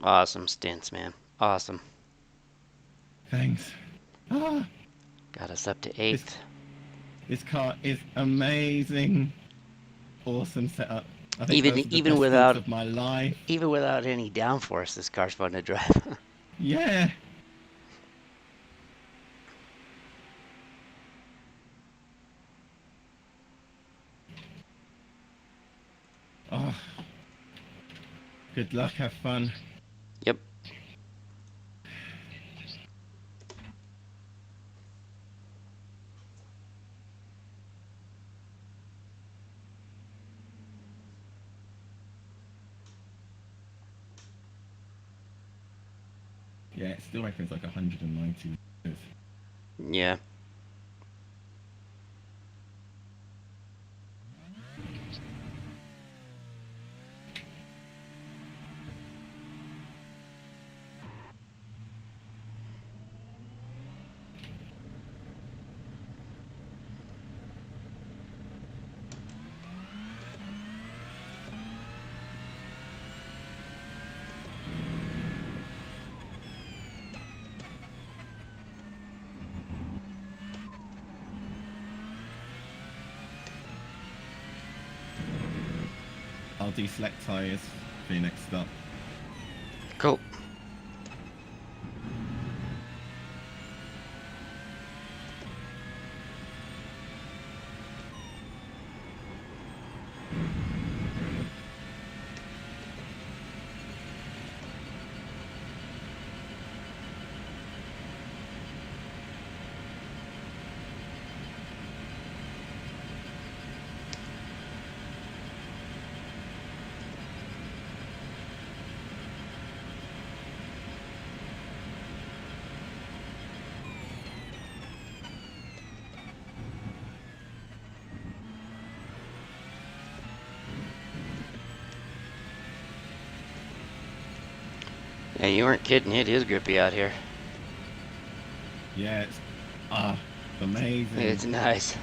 Awesome stints, man. Awesome. Thanks. Ah, Got us up to this 8th. this car is amazing. Awesome setup. I think Even those are the even best stints without of my life. even without any downforce, this car's fun to drive. Yeah. Oh, good luck. Have fun. Yep. Yeah, it still reckons like 190 meters. Yeah. I'll deselect tires for your next stop. Cool. Yeah, you weren't kidding. It is grippy out here. Yeah, it's amazing. It's nice.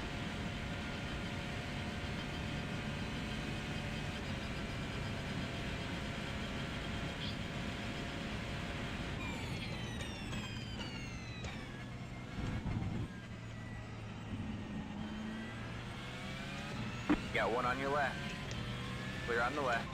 Got one on your left. Clear on the left.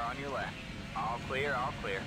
Car on your left. All clear, all clear.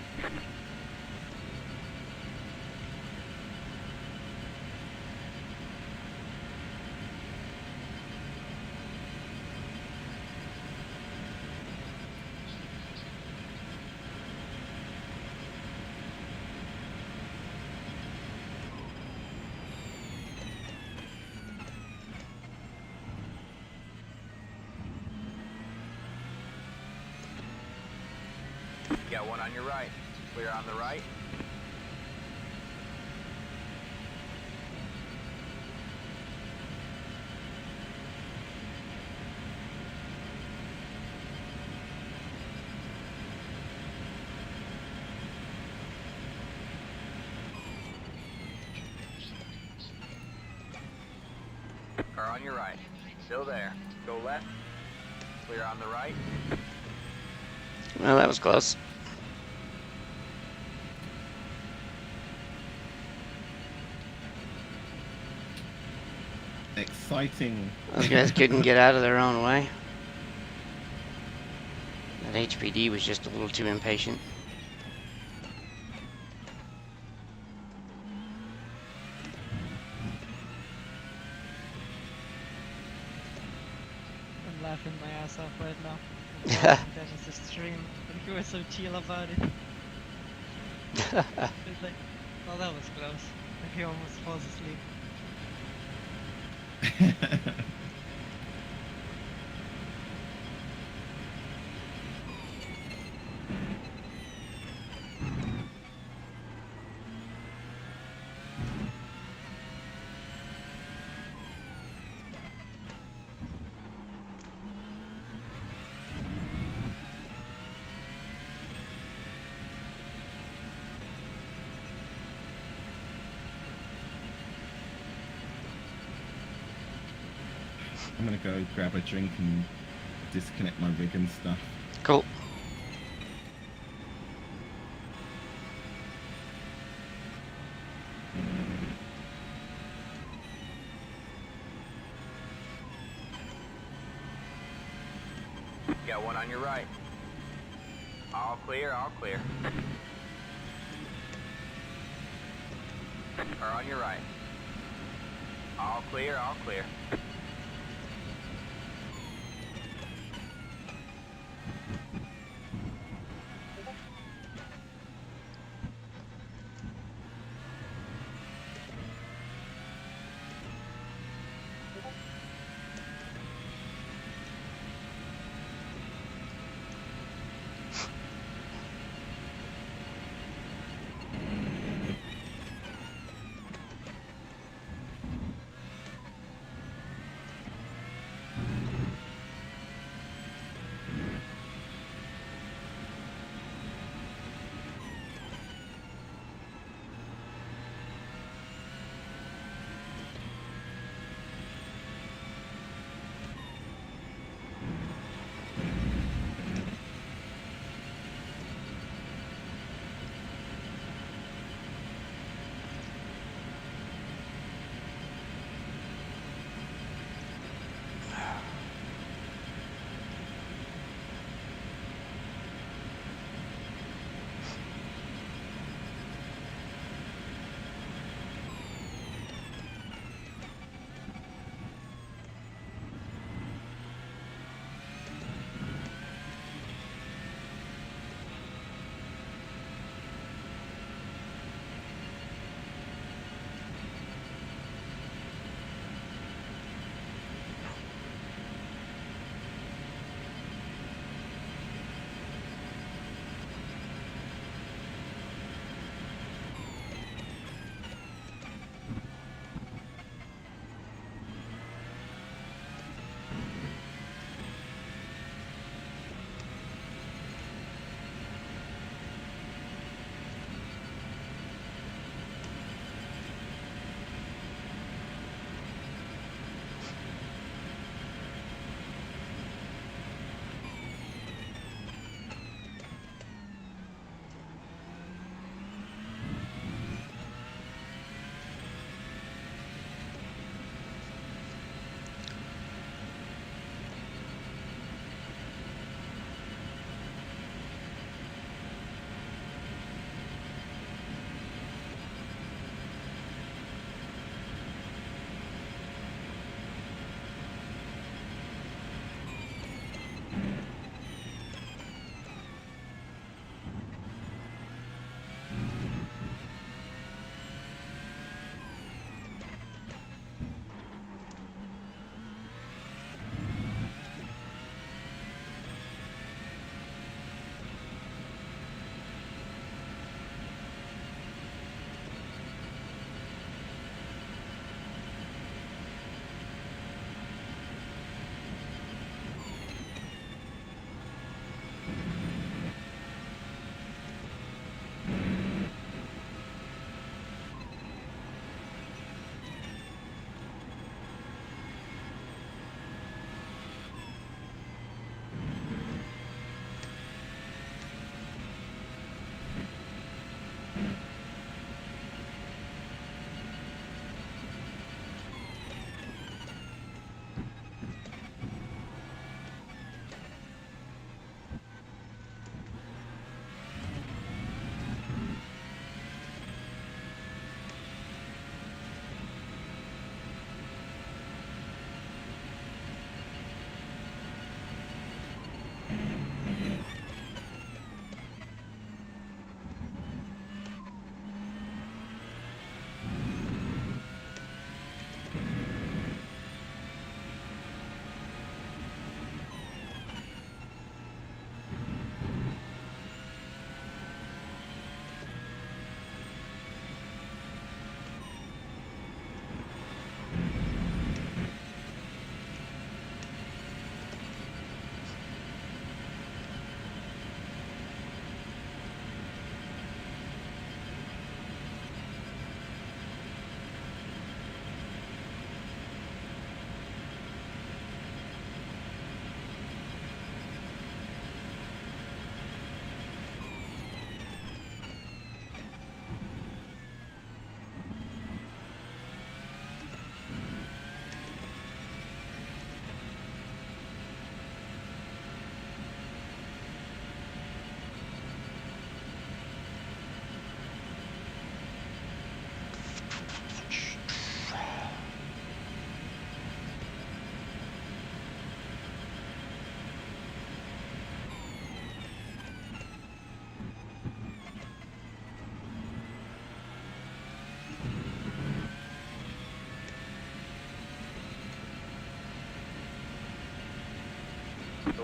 Got one on your right. Clear on the right. Car on your right. Still there. Go left. Clear on the right. Well, that was close. Exciting. Those guys couldn't get out of their own way. That HPD was just a little too impatient. I'm laughing my ass off right now. That was the stream, and you were so chill about it. It's like, oh, that was close. Like he almost falls asleep. I'm gonna go grab a drink and disconnect my rig and stuff. Cool. Got one on your right. All clear, all clear. Car on your right. All clear, all clear.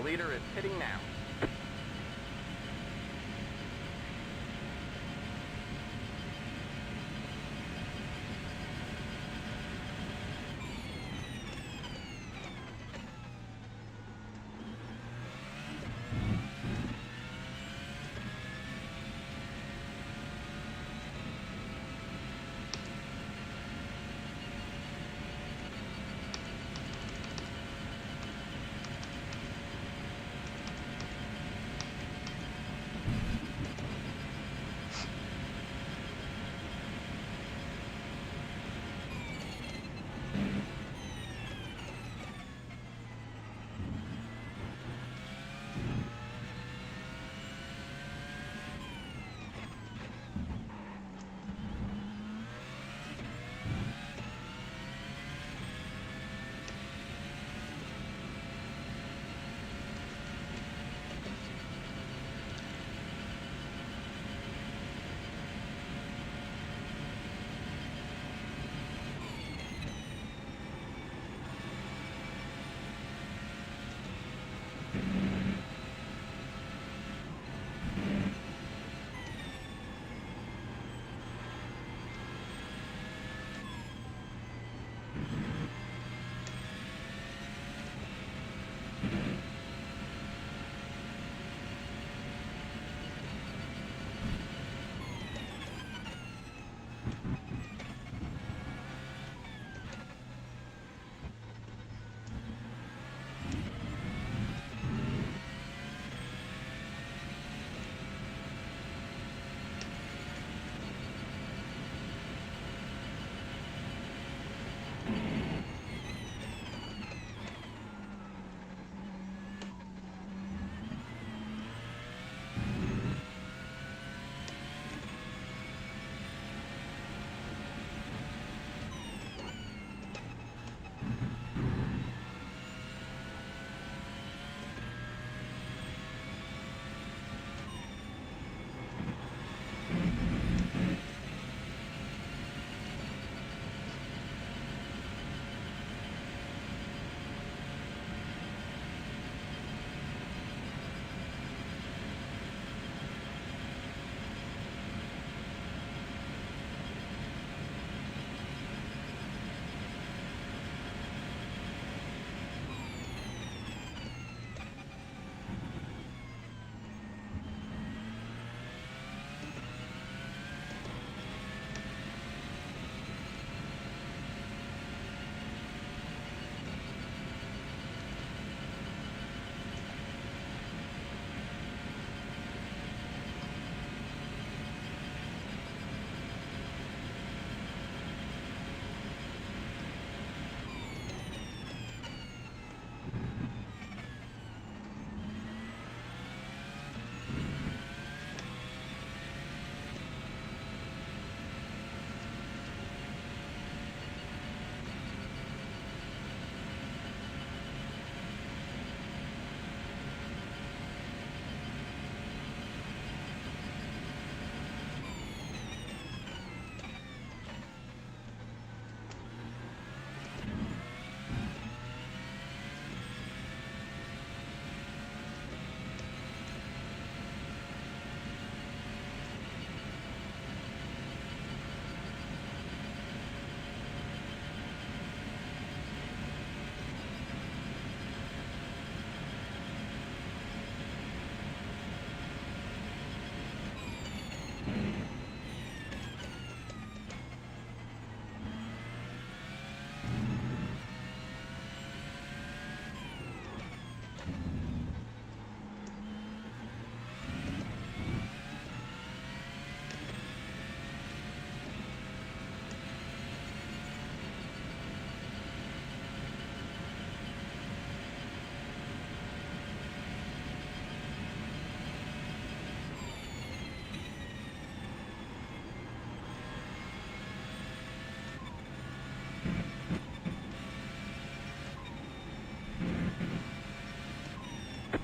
The leader is pitting now.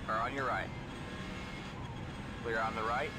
Car on your right. Clear on the right.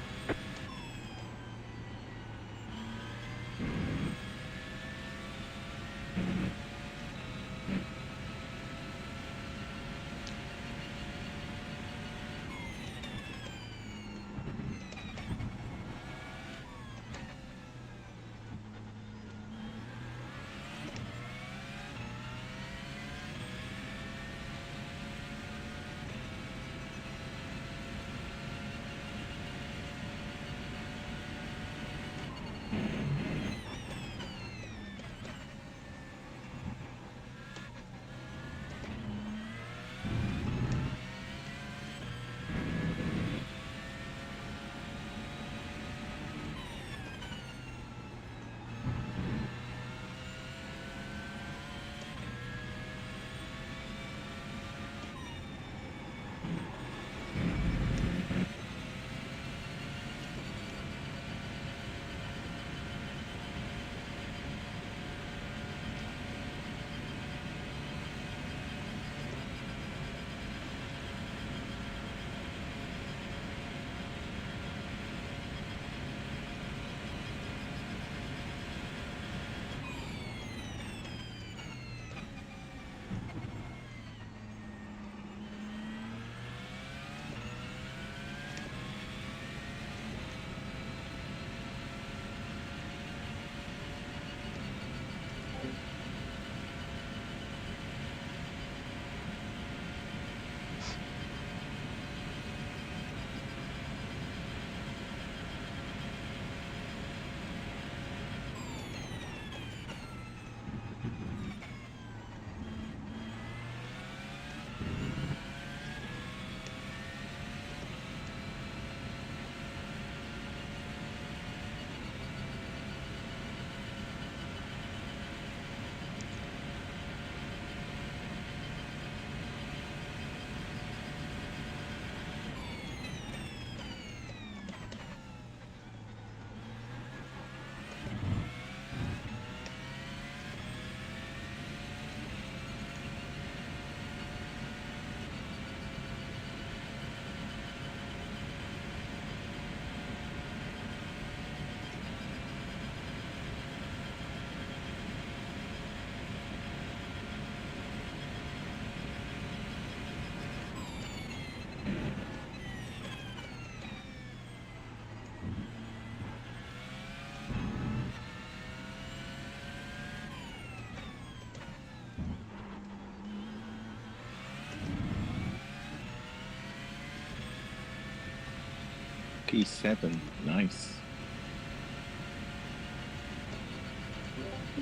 P7, nice.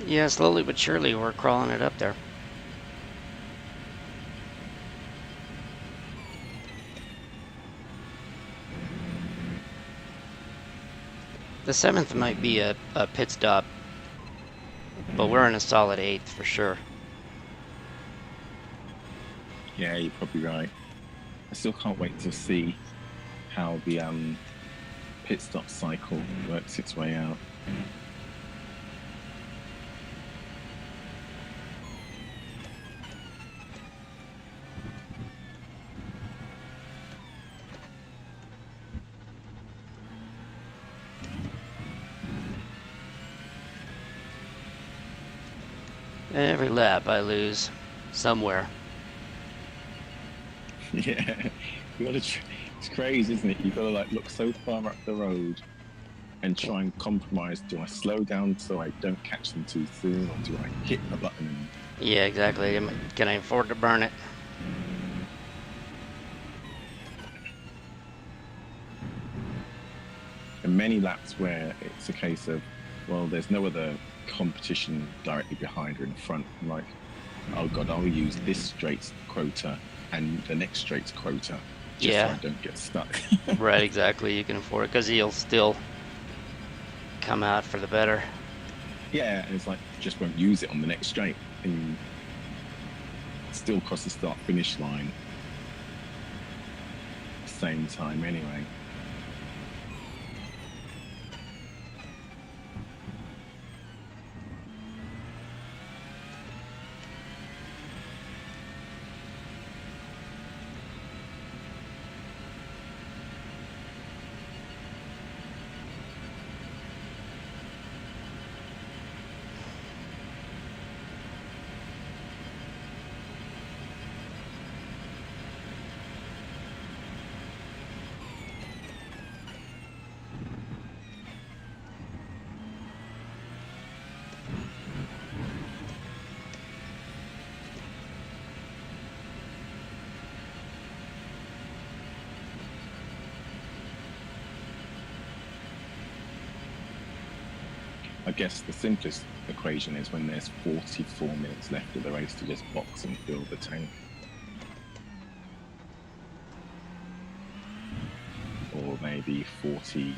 Yeah, slowly but surely we're crawling it up there. The 7th might be a pit stop, but we're in a solid 8th for sure. Yeah, you're probably right. I still can't wait to see how the pit stop cycle works its way out. Every lap I lose somewhere. Yeah, you gotta. It's crazy, isn't it? You gotta like look so far up the road and try and compromise. Do I slow down so I don't catch them too soon, or do I hit the button? Yeah, exactly. Can I afford to burn it? And many laps where it's a case of, well, there's no other competition directly behind or in front. I'm like, oh god, I'll use this straight's quota and the next straight's quota just so I don't get stuck. Right, exactly. You can afford it because he'll still come out for the better. Yeah, and it's like just won't use it on the next straight and still cross the start finish line at the same time anyway. I guess the simplest equation is when there's 44 minutes left of the race to just box and fill the tank. Or maybe 42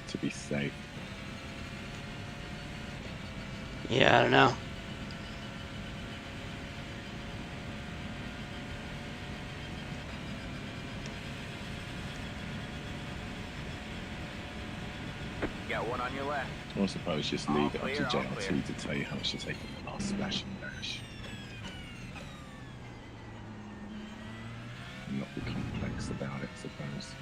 to be safe. Yeah, I don't know. Got one on your left. Or I suppose just All leave it up clear, to all JRT clear. to tell you how much to take in the last splash and dash. And not be complex about it, I suppose.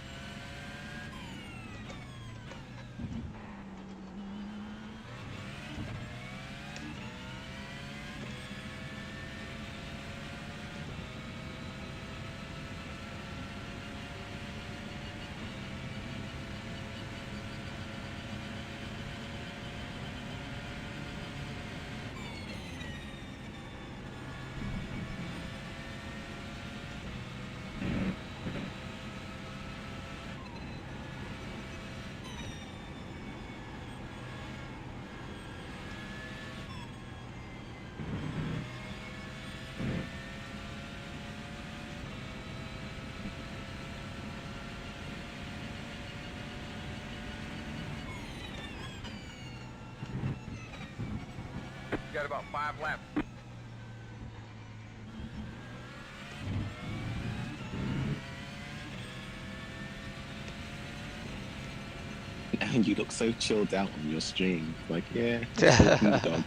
Got about 5 laps. And you look so chilled out on your stream. Like, yeah, just walking the dog.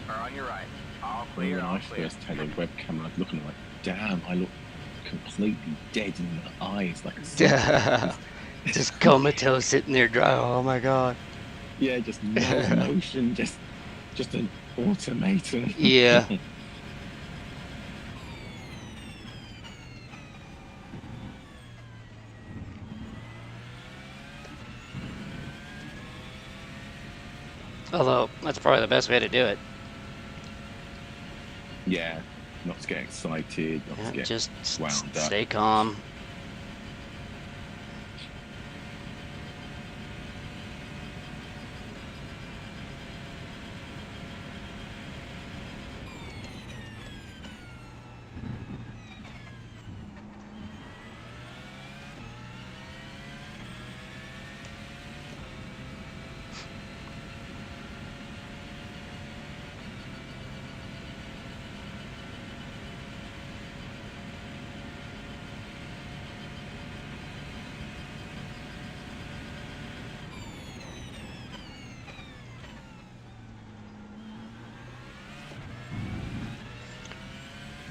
Or on your right. All When clear, all I clear. first had a webcam, I was looking like, damn, I look completely dead in the eyes, like a zombie. Just comatose sitting there dry. Oh my god. Yeah, just no emotion, just an automaton. Yeah. Although, that's probably the best way to do it. Yeah, not to get excited, not Yeah, to get just wound up. stay calm.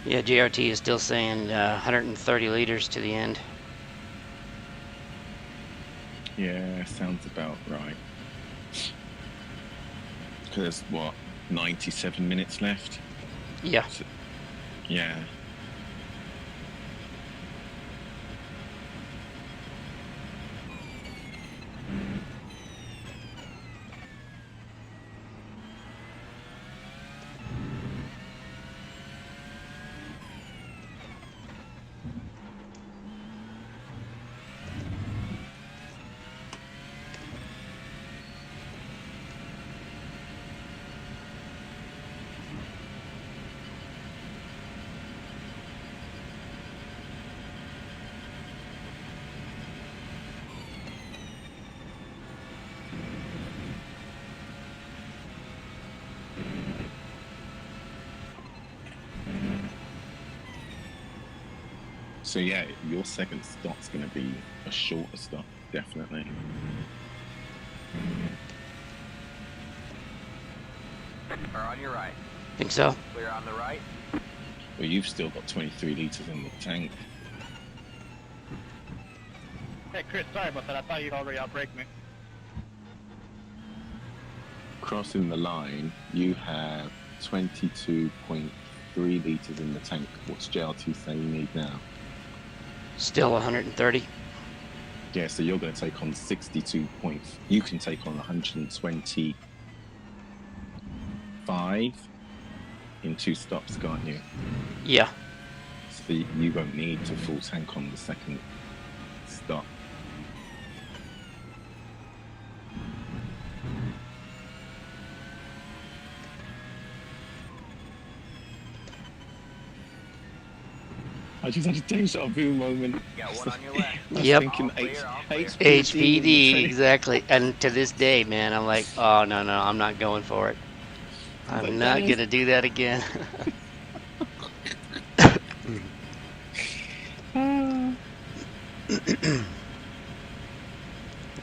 Yeah, JRT is still saying 130 liters to the end. Yeah, sounds about right. Because what, 97 minutes left? Yeah. So, yeah. So yeah, your second stop's going to be a shorter stop, definitely. Or on your right. Think so? Clear on the right. Well, you've still got 23 litres in the tank. Hey Chris, sorry about that. I thought you'd already outbreak me. crossing the line, you have 22.3 litres in the tank. What's JLT saying you need now? Still 130. Yeah, so you're going to take on 62 points. You can take on 125 in 2 stops, can't you? Yeah. So you won't need to full tank on the second stop. I just had a deja vu moment. Got one on your left. I was Yep. thinking All clear, all clear. HPD, exactly. And to this day, man, I'm like, oh, no, I'm not going for it. I'm Like, not Dennis. going to do that again.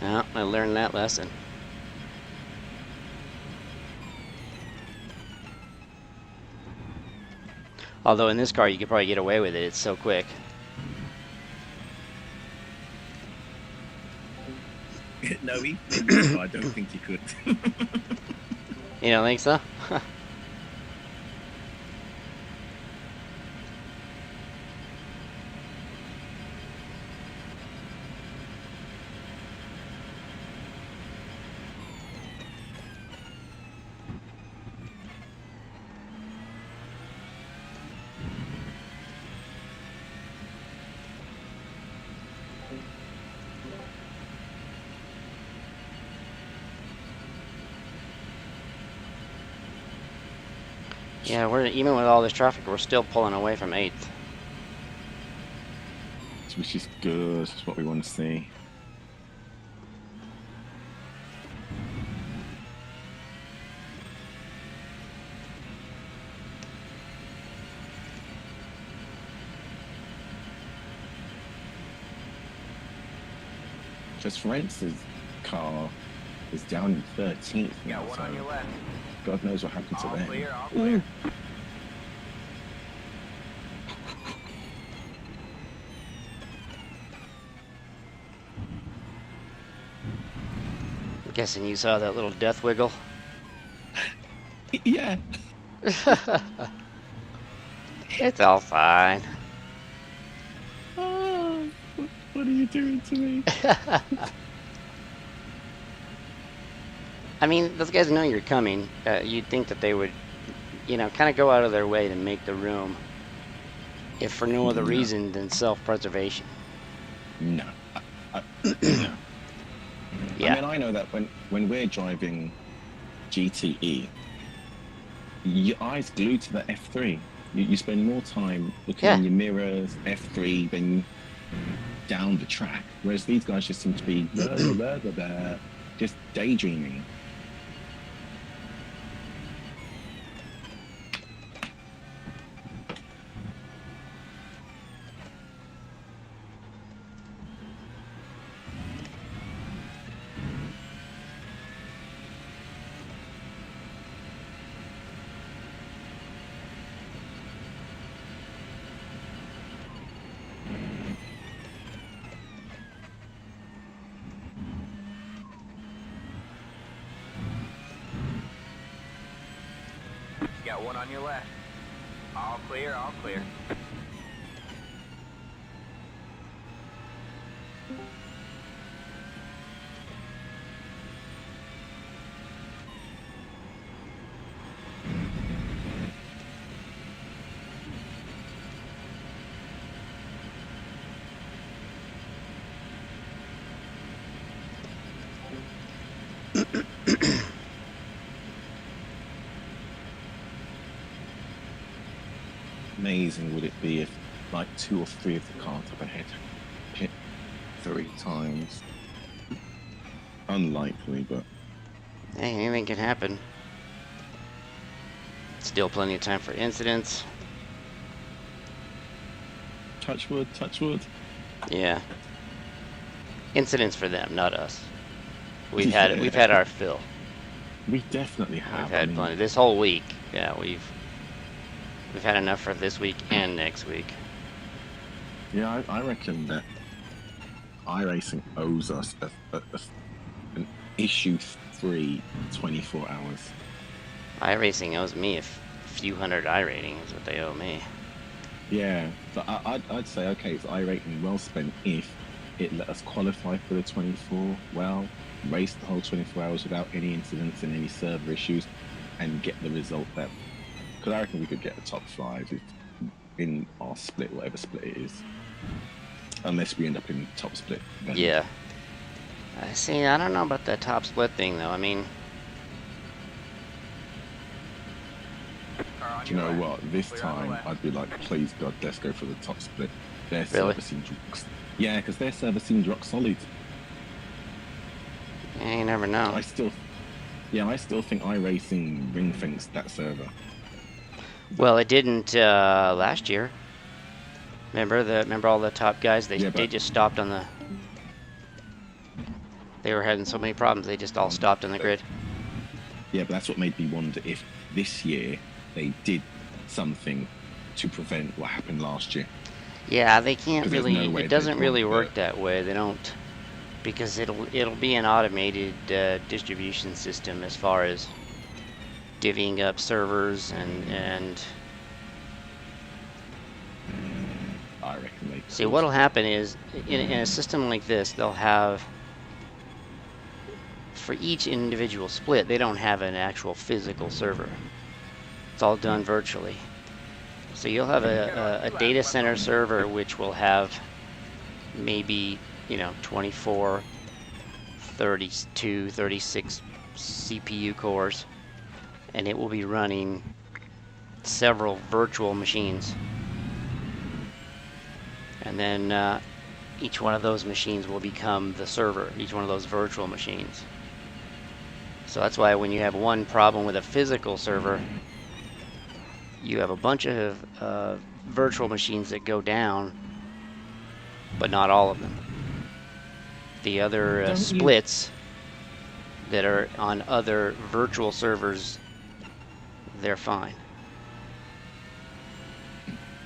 Yeah, I learned that lesson. Although in this car, you could probably get away with it. It's so quick. No, I don't think you could. You don't think so? Yeah, we're even with all this traffic, we're still pulling away from 8th. Which is good. That's what we want to see. Just Rentz's car is down in 13th now, Got one on your so left. God knows what happened to All them. clear, all clear. I'm guessing you saw that little death wiggle. Yeah. It's all fine. Oh, what are you doing to me? I mean, those guys know you're coming. You'd think that they would, you know, kind of go out of their way to make the room, if for no other No. reason than self-preservation. No. No. Yeah. I mean, I know that when we're driving GTE, your eyes glued to the F3. You spend more time looking Yeah. in your mirrors, F3, than down the track. Whereas these guys just seem to be just daydreaming. Got one on your left. All clear, all clear. Amazing would it be if like 2 or 3 of the cars up ahead hit 3 times? Unlikely, but Hey, anything can happen. Still plenty of time for incidents. touch wood, touch wood. Yeah. Incidents for them, not us. We've Yeah. had our fill. We definitely have. We've had plenty. This whole week, yeah, we've had enough for this week and next week. Yeah, I reckon that iRacing owes us an issue free 24 hours. iRacing owes me a few hundred iRating is what they owe me. Yeah, so I'd say, okay, it's iRating well spent if it let us qualify for the 24, well, race the whole 24 hours without any incidents and any server issues, and get the result that, because I reckon we could get a top 5 in our split, whatever split it is, unless we end up in top split. Then. Yeah. See, I don't know about the top split thing though. I mean, Car on do you your know left. what? This Clear on the time, left. I'd be like, please God, let's go for the top split. Their Really? server seems, yeah, because their server seems rock solid. you never know. I still think iRacing ring fenced that server. Well, it didn't last year. Remember all the top guys? They Yeah, but- just stopped on the. They were having so many problems. They just all stopped on the grid. Yeah, but that's what made me wonder if this year they did something to prevent what happened last year. Yeah, they can't 'Cause there's really. no way It doesn't they'd really want work that way. They don't, because it'll be an automated distribution system as far as divvying up servers and. I reckon they. See, what'll happen is in a system like this, they'll have. For each individual split, they don't have an actual physical server. It's all done virtually. So you'll have a data center server which will have maybe, 24, 32, 36 CPU cores, and it will be running several virtual machines. And then each one of those machines will become the server, each one of those virtual machines. So that's why when you have one problem with a physical server, you have a bunch of virtual machines that go down, but not all of them. The other splits that are on other virtual servers, they're fine.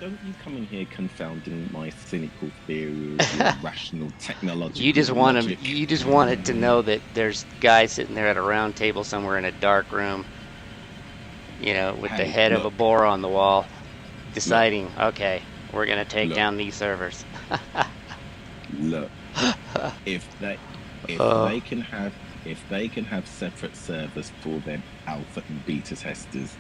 Don't you come in here confounding my cynical theory of your rational technological You just logic. wanted to know that there's guys sitting there at a round table somewhere in a dark room, with the Hey, head of a look. boar on the wall, deciding, okay, we're gonna take Look. down these servers. Look, if they can have separate servers for their alpha and beta testers,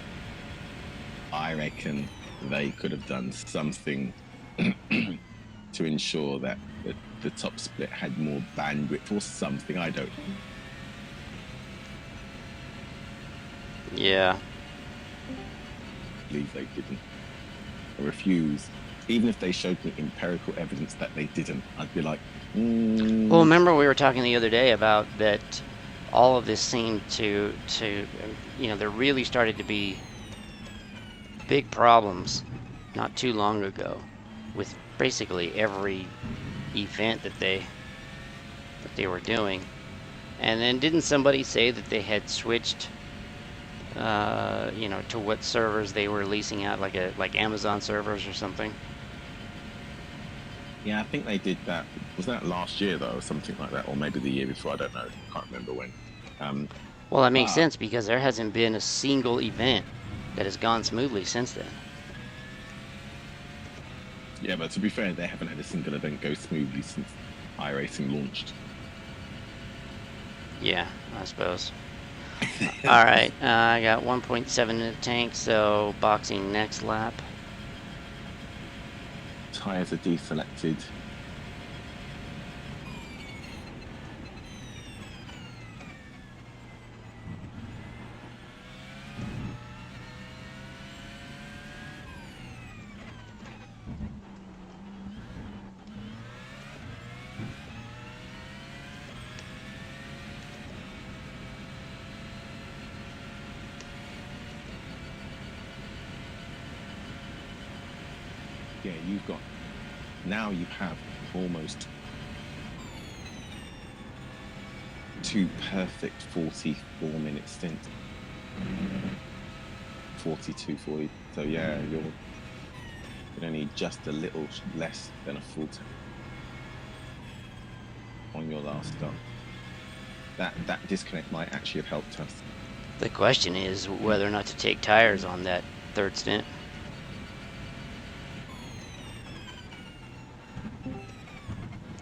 I reckon they could have done something to ensure that the top split had more bandwidth or something. I don't know. Yeah. Believe they didn't. I refuse. Even if they showed me empirical evidence that they didn't, I'd be like, Well, remember we were talking the other day about that all of this seemed to there really started to be big problems not too long ago with basically every event that they were doing. And then didn't somebody say that they had switched to what servers they were leasing out, like Amazon servers or something? yeah, I think they did that. Was that last year though, or something like that, or maybe the year before? I don't know. Can't remember when. Well, that makes sense because there hasn't been a single event that has gone smoothly since then. Yeah, but to be fair, they haven't had a single event go smoothly since iRacing launched. Yeah, I suppose. All right, I got 1.7 in the tank, so boxing next lap. Tires are deselected. Yeah, now you have almost 2 perfect 44-minute stints. 42-40. So yeah, you're gonna need just a little less than a full tank on your last stop. that disconnect might actually have helped us. The question is whether or not to take tires on that third stint.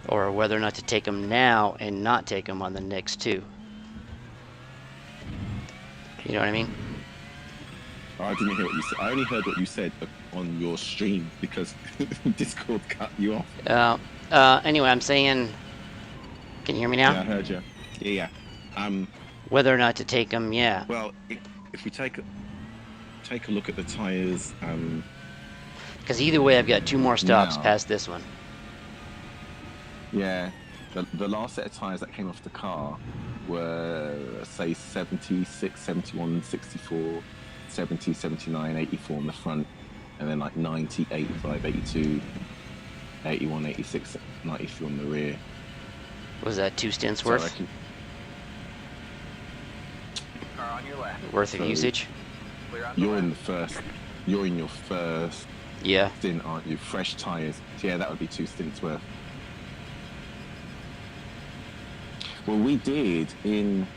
Or whether or not to take them now and not take them on the next two. You know what I mean? I didn't hear what you said. I only heard what you said on your stream because Discord cut you off. Anyway, I'm saying, can you hear me now? Yeah, I heard you. Yeah. Whether or not to take them, yeah. Well, if we take a look at the tires, Because either way, I've got 2 more stops No. past this one. yeah, the last set of tires that came off the car were, say, 76, 71, 64, 70, 79, 84 on the front, and then like 90, 85, 82, 81, 86, 93 on the rear. Was that 2 stints So I worth? reckon- Car on your left. Worth of So- usage? Clear on the You're left. in your first Yeah. stint, aren't you? Fresh tires. Yeah, that would be 2 stints worth. Well, we did in.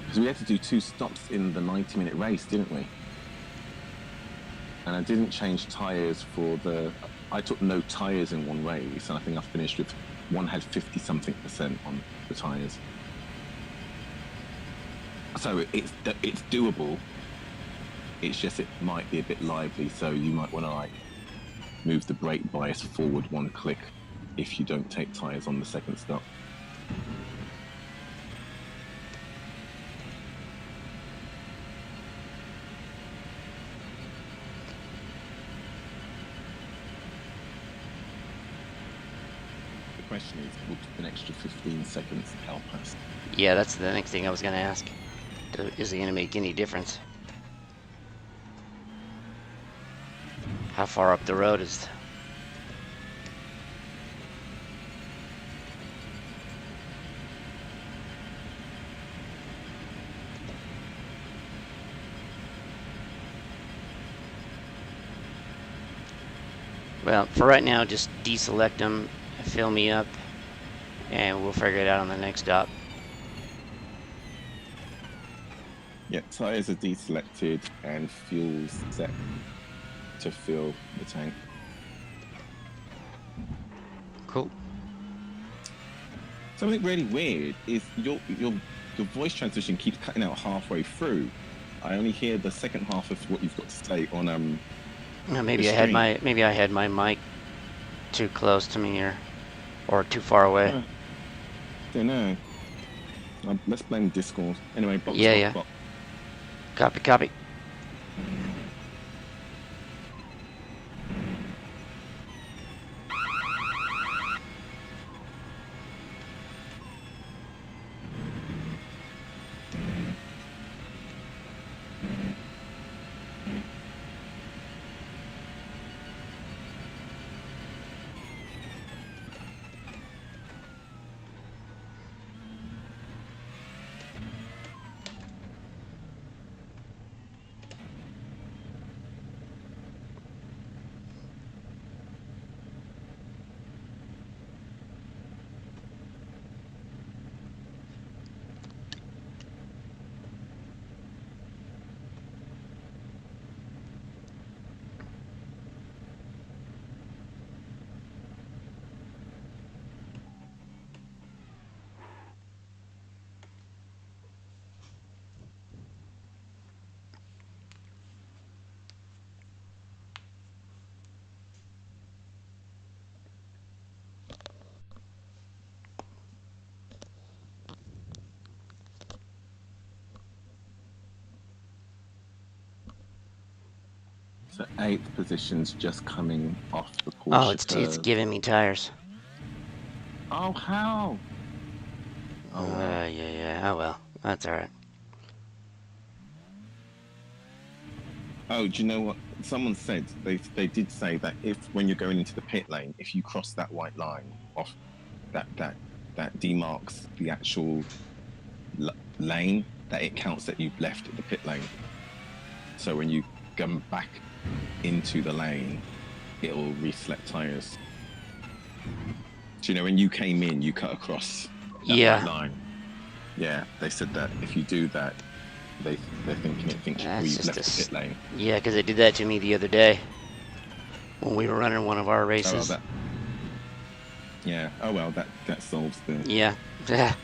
Because we had to do 2 stops in the 90-minute race, didn't we? And I didn't change tyres for the. I took no tyres in one race, and I think I finished with one had 50-something% on the tyres. So it's doable. It's just it might be a bit lively, so you might want to like move the brake bias forward 1 click if you don't take tyres on the second stop. The question is, would an extra 15 seconds help us? Yeah, that's the next thing I was going to ask. Is it going to make any difference? How far up the road is... Well, for right now, just deselect them, fill me up, and we'll figure it out on the next stop. Yeah, tyres are deselected and fuel's set to fill the tank. Cool. Something really weird is your voice transition keeps cutting out halfway through. I only hear the second half of what you've got to say on Well, maybe the I had stream. my mic too close to me or too far away. Don't know. Let's blame Discord. Anyway, box. Yeah, box, yeah. box. Copy. So 8th position's just coming off the Porsche. Oh, it's curve. giving me tires. Oh, how? Oh, wow. Yeah. Oh well, that's all right. Oh, do you know what? Someone said they did say that if when you're going into the pit lane, if you cross that white line off that demarks the actual lane, that it counts that you've left the pit lane. So when you come back into the lane, it'll reselect tires. So, you know, when you came in, you cut across that Yeah. white line. Yeah, they said that if you do that, they're thinking it thinks That's you've just left a the pit lane. Yeah, because they did that to me the other day when we were running one of our Oh, well, races. that. Yeah. Oh well, that solves the Yeah. Yeah.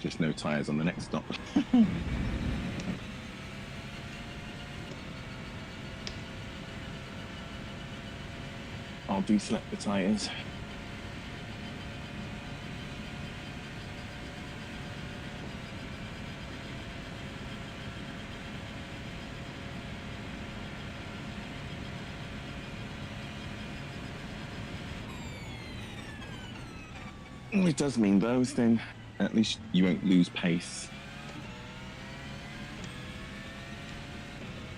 just no tires on the next stop. I'll deselect the tires. It does mean those, then at least you won't lose pace.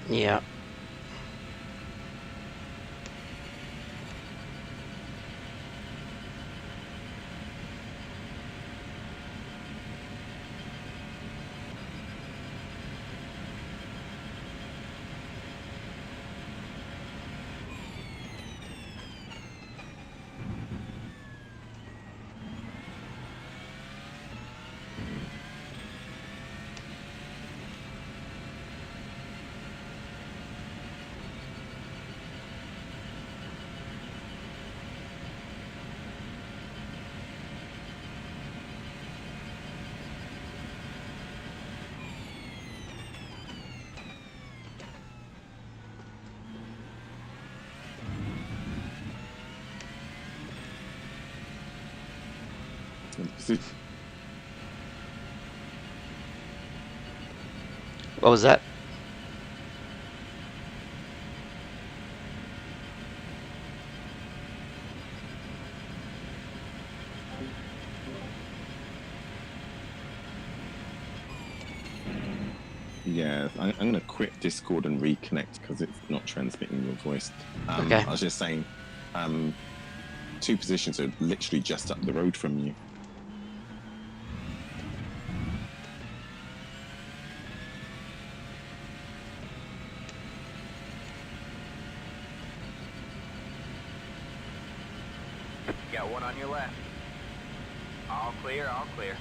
Yeah. What was that? Yeah, I'm going to quit Discord and reconnect because it's not transmitting your voice. Okay. I was just saying, two positions are literally just up the road from you. Got one on your left. All clear, all clear.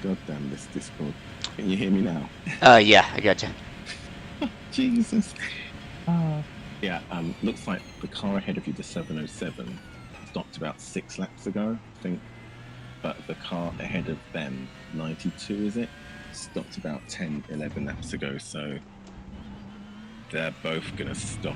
God damn this Discord. Can you hear me now? Yeah, I gotcha. Jesus. Yeah, looks like the car ahead of you, the 707, stopped about 6 laps ago, I think. But the car ahead of them, 92 is it? Stopped about 10, 11 laps ago, so they're both going to stop.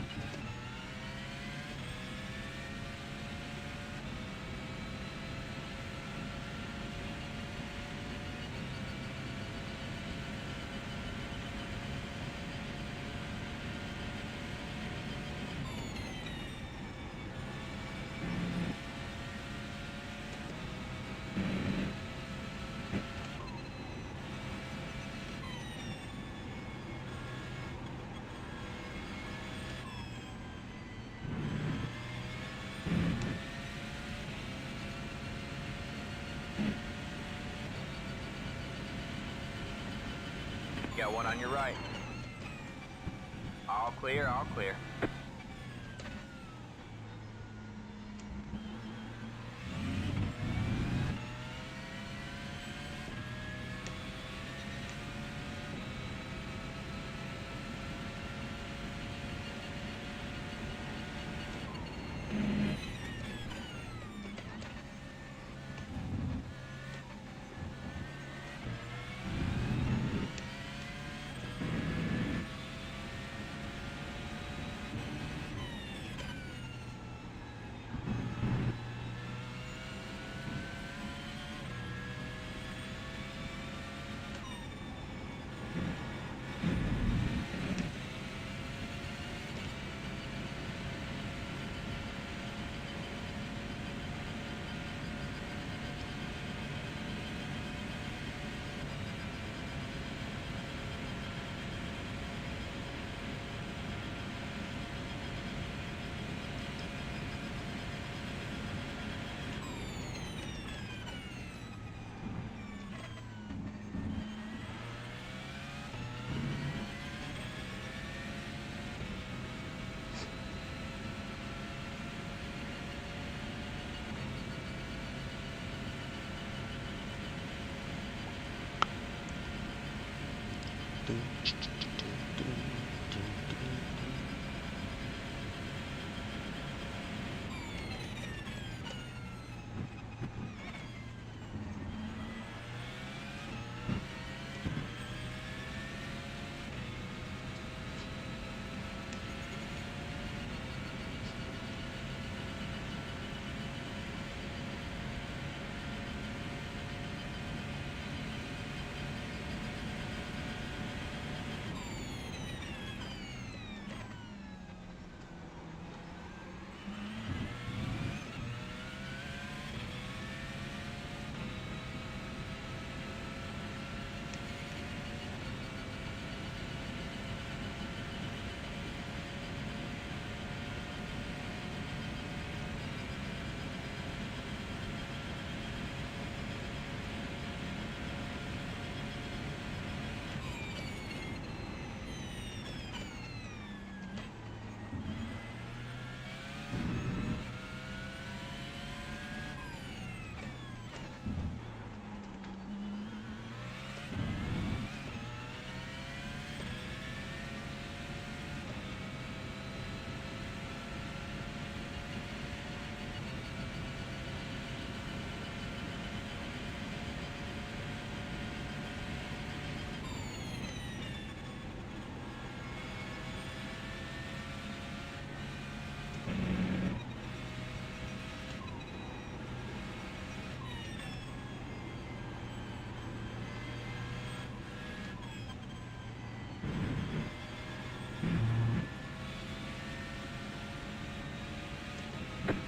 Got one on your right. All clear, all clear.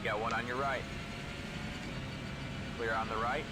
Got one on your right. Clear on the right.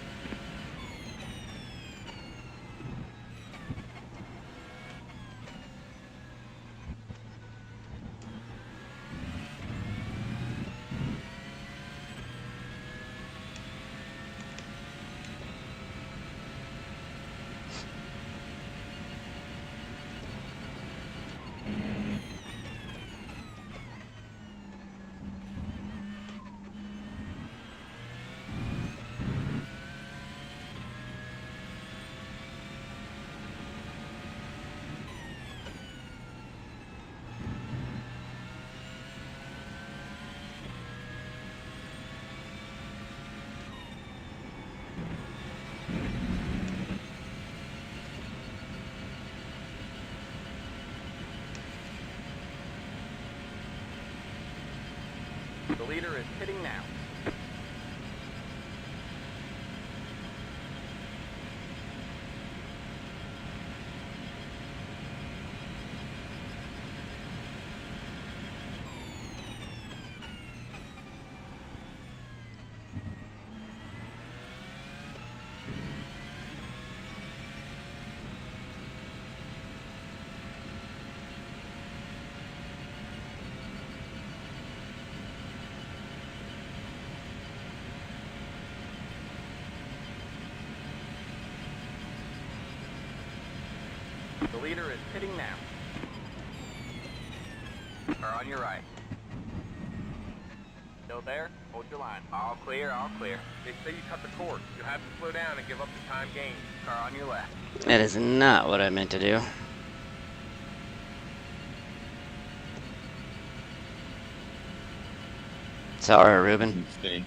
leader is pitting now. The leader is pitting now. Car on your right. Still there? Hold your line. All clear, all clear. They say you cut the course. You'll have to slow down and give up the time gained. Car on your left. That is not what I meant to do. Sorry, Ruben. Okay.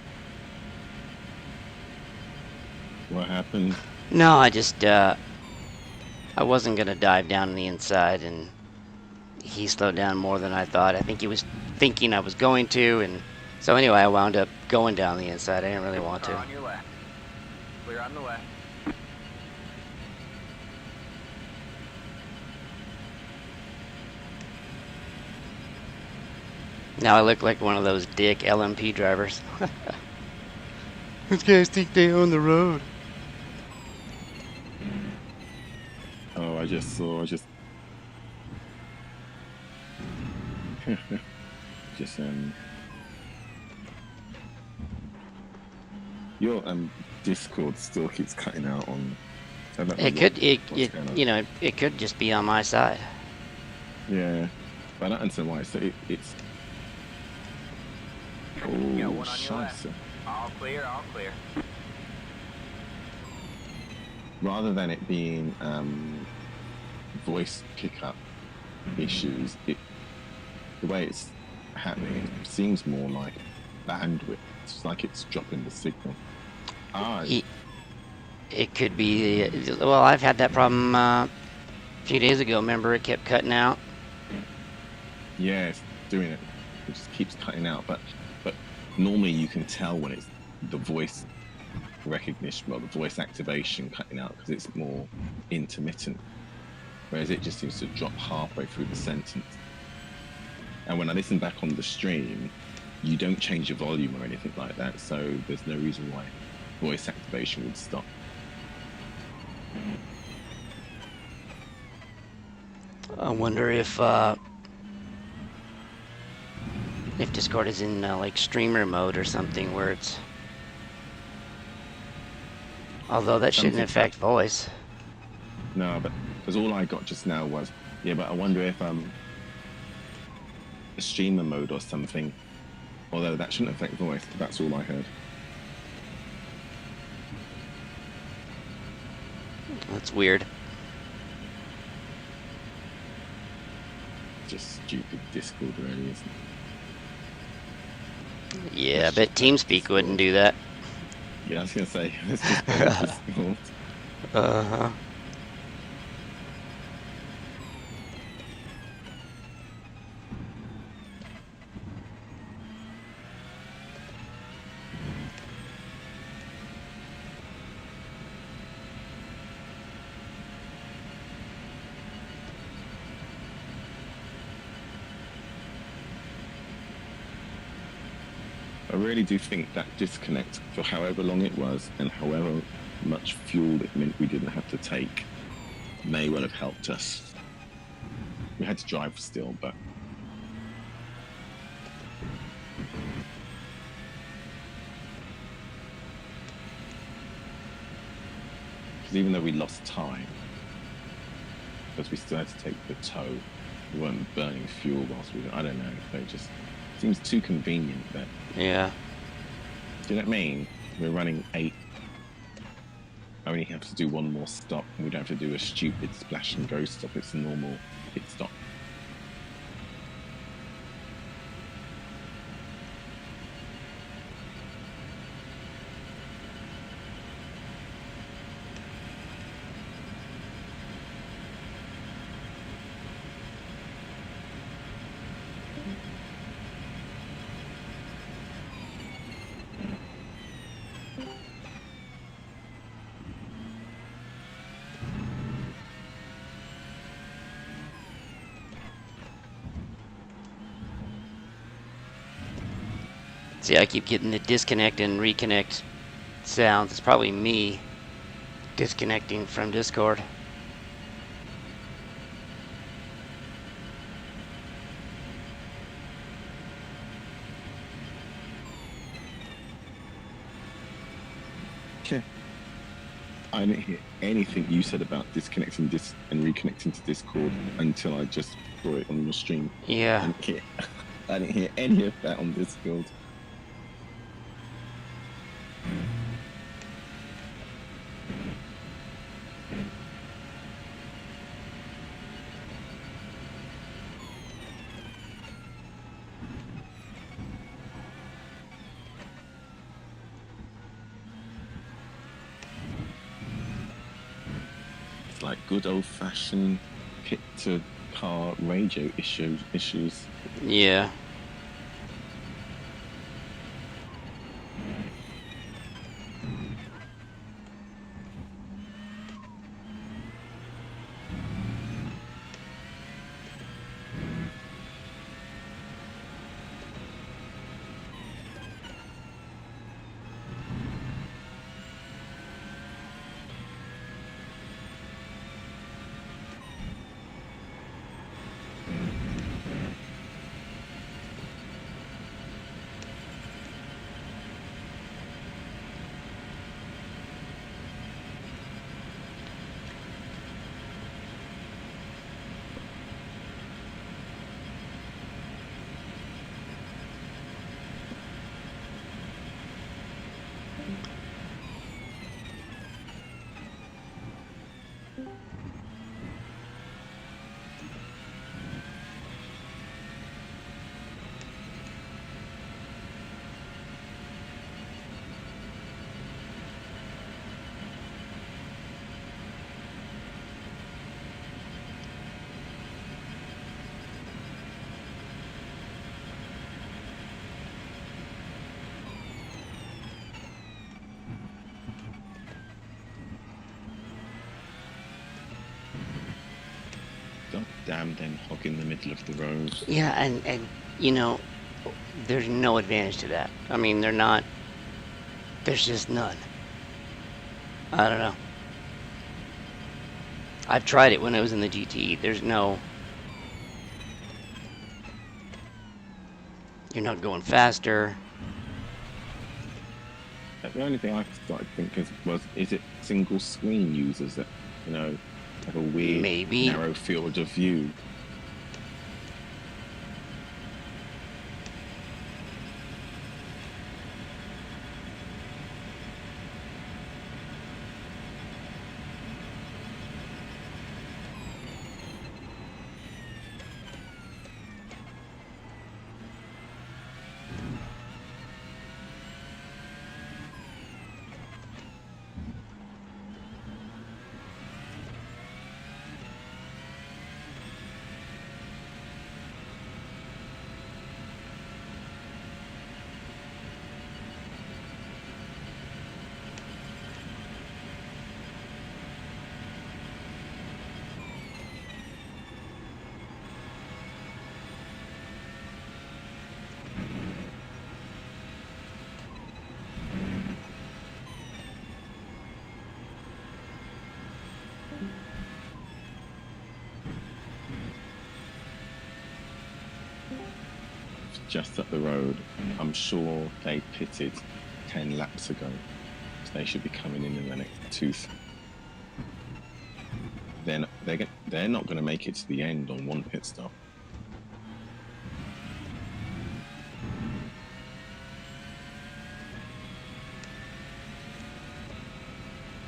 What happened? No, I just, I wasn't gonna dive down on the inside, and he slowed down more than I thought. I think he was thinking I was going to, and so anyway, I wound up going down the inside. I didn't really want Car to. on your left. Clear on the left. Now I look like one of those dick LMP drivers. These guys think they own the road. Oh, I just saw. Just your Discord still keeps cutting out on. I don't know It could, what's going on. you know, it could just be on my side. Yeah, but I don't understand why. So it's. Got Oh, one on your left. scheiße. All clear, all clear. Rather than it being voice pickup issues, the way it's happening seems more like bandwidth. It's like it's dropping the signal. It could be. Well, I've had that problem a few days ago. Remember, it kept cutting out. Yeah, it's doing it. It just keeps cutting out. But normally you can tell when it's the voice recognition or the voice activation cutting out because it's more intermittent. Whereas it just seems to drop halfway through the sentence. And when I listen back on the stream, you don't change your volume or anything like that, so there's no reason why voice activation would stop. I wonder if Discord is in like streamer mode or something where it's. Although that shouldn't Something affect voice. No, but because all I got just now was, yeah, but I wonder if a streamer mode or something, although that shouldn't affect voice, that's all I heard. That's weird. Just stupid Discord really, isn't it? Yeah, I bet TeamSpeak wouldn't do that. Yeah, I was gonna say, let's just go with Discord. Uh-huh. I really do think that disconnect for however long it was and however much fuel it meant we didn't have to take may well have helped us. We had to drive still, but because even though we lost time, because we still had to take the tow, we weren't burning fuel whilst we, I don't know, but it just seems too convenient that. Yeah. Do you know what I mean? We're running 8. I only have to do one more stop, and we don't have to do a stupid splash and go stop. It's a normal pit stop. See, I keep getting the disconnect and reconnect sounds. It's probably me disconnecting from Discord. Okay. I didn't hear anything you said about disconnecting this and reconnecting to Discord until I just saw it on your stream. Yeah. I didn't hear any of that on Discord. It's like good old-fashioned kit to car radio issues. Yeah. God damn them hog in the middle of the road. Yeah, and you know, there's no advantage to that. I mean, they're not. There's just none. I don't know. I've tried it when I was in the GTE. There's no. You're not going faster. The only thing I started thinking is it single screen users that, you know, have a weird Maybe. narrow field of view. Just up the road. I'm sure they pitted 10 laps ago. So they should be coming in the next two. They're not going to make it to the end on one pit stop.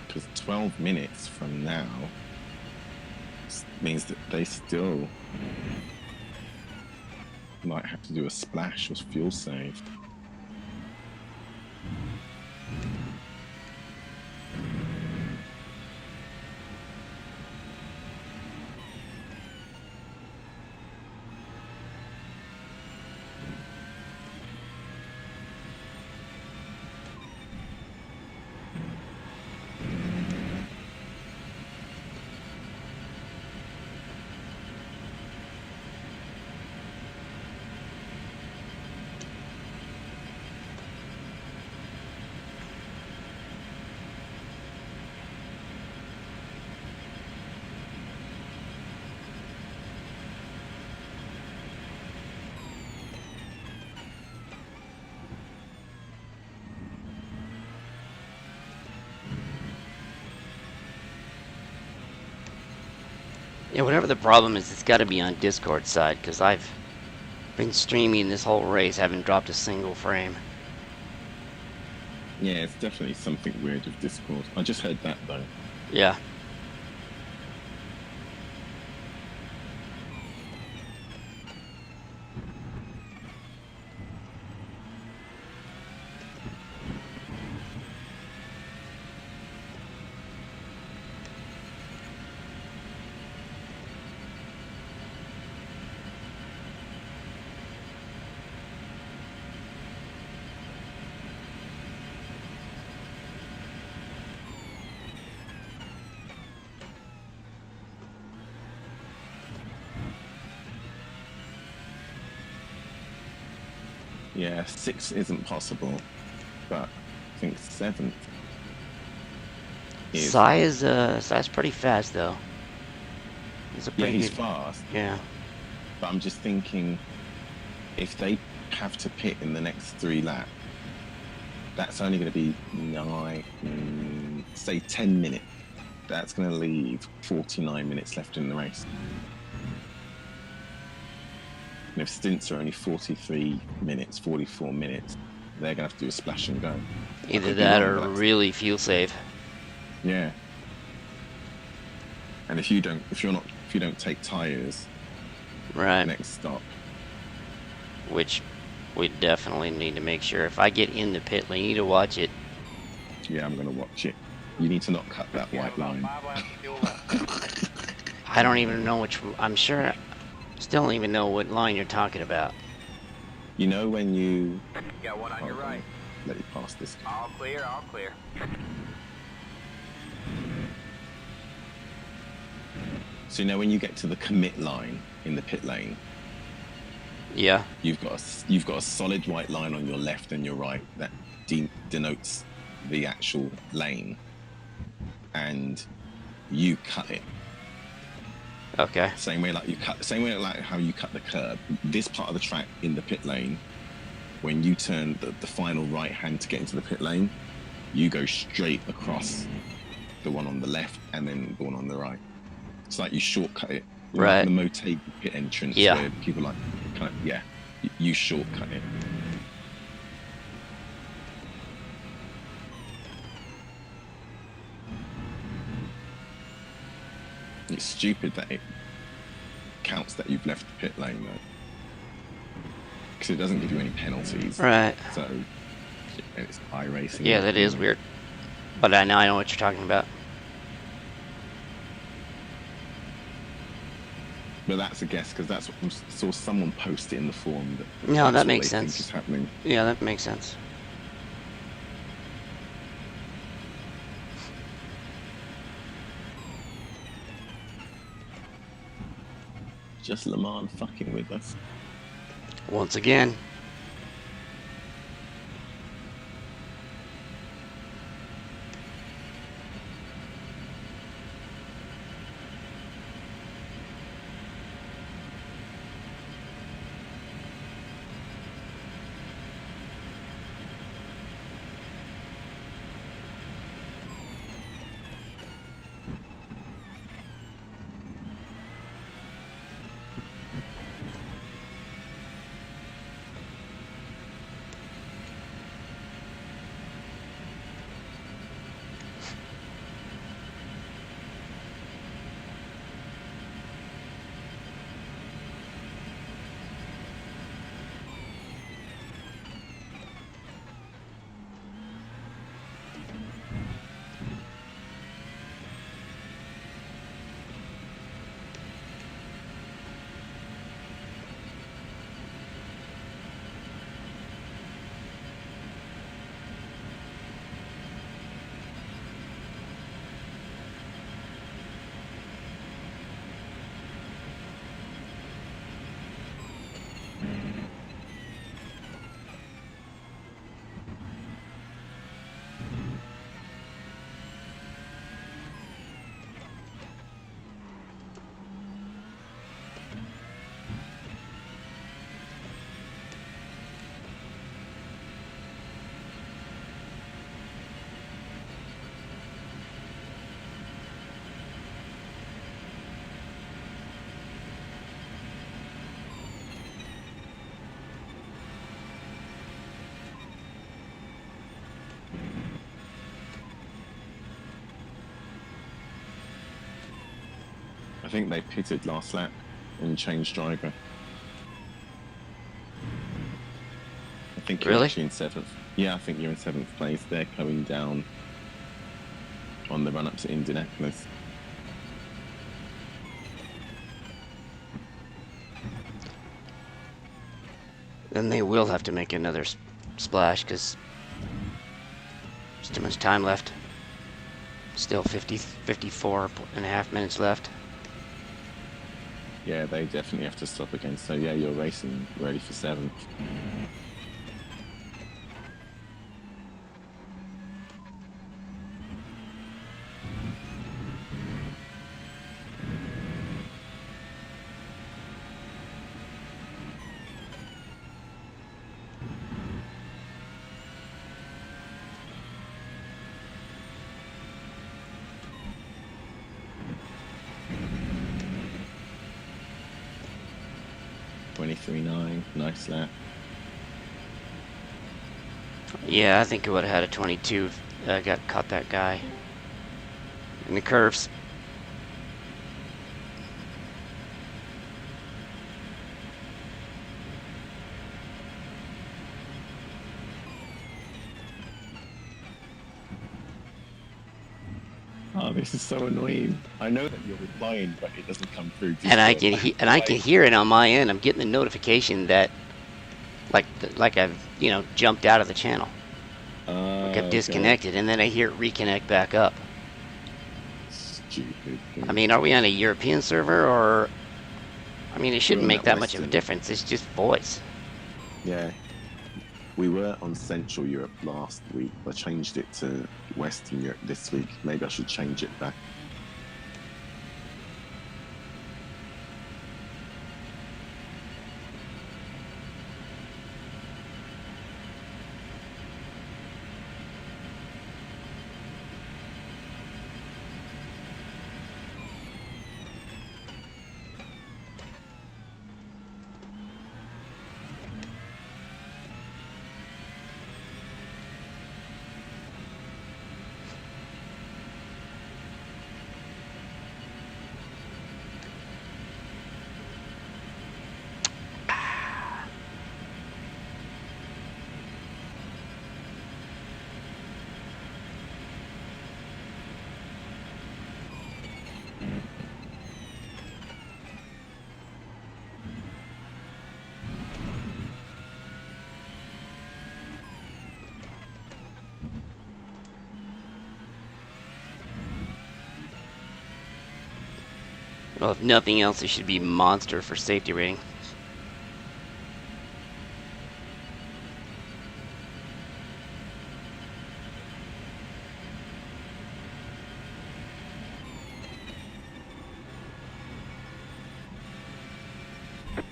Because 12 minutes from now means that they still might have to do a splash or fuel save. Yeah, whatever the problem is, it's got to be on Discord side, because I've been streaming this whole race, haven't dropped a single frame. Yeah, it's definitely something weird with Discord. I just heard that though. Yeah. Yeah, 6 isn't possible, but I think 7th is. Sai's pretty fast though. He's a Yeah, pretty he's good- fast, Yeah. but I'm just thinking if they have to pit in the next 3 laps, that's only going to be 9, say 10 minutes. That's going to leave 49 minutes left in the race. And if stints are only 43 minutes, 44 minutes, they're going to have to do a splash and go. Either could be that wrong, or but that's- really fuel save. Yeah. And if you don't take tires Right. next stop, Which we definitely need to make sure. If I get in the pit lane, you need to watch it. yeah, I'm going to watch it. You need to not cut that You have white about line. 5 laps of fuel left. I don't even know which. I'm sure. Still don't even know what line you're talking about. You know when you Got one on your Hold on. right. let you pass this. All clear, all clear. So you know when you get to the commit line in the pit lane, Yeah. you've got a solid white line on your left and your right that denotes the actual lane, and you cut it. Okay. Same way like how you cut the curb. This part of the track in the pit lane, when you turn the final right hand to get into the pit lane, you go straight across the one on the left and then the one on the right. It's like you shortcut it. You know, Right. the Motegi pit entrance Yeah. where people like kind of, yeah, you shortcut it. It's stupid that it counts that you've left the pit lane though, because it doesn't give you any penalties. Right. So it's iRacing. Yeah, that is weird. But I know what you're talking about. But that's a guess because that's what I saw someone post it in the forum. No, that's that what makes they think sense. is happening. Yeah, that makes sense. Just Le Mans fucking with us. Once again. I think they pitted last lap and changed driver. I think you're Really? actually in 7th. Yeah, I think you're in 7th place. They're going down on the run-up to Indianapolis. Then they will have to make another splash because there's too much time left. Still 54 and a half minutes left. Yeah, they definitely have to stop again. So yeah, you're racing ready for 7th. .23.9, nice lap. Yeah, I think it would have had a 22 if got caught that guy in the curves. Oh, this is so annoying. I know that you're replying, but it doesn't come through. And I can hear it on my end. I'm getting the notification that like I've jumped out of the channel. Like I've disconnected, and then I hear it reconnect back up. Stupid. I mean, are we on a European server, or I mean, it shouldn't We're on make that that much of a Western. difference. It's just voice. Yeah. We were on Central Europe last week. I changed it to Western Europe this week. Maybe I should change it back. Well, if nothing else, it should be monster for safety rating.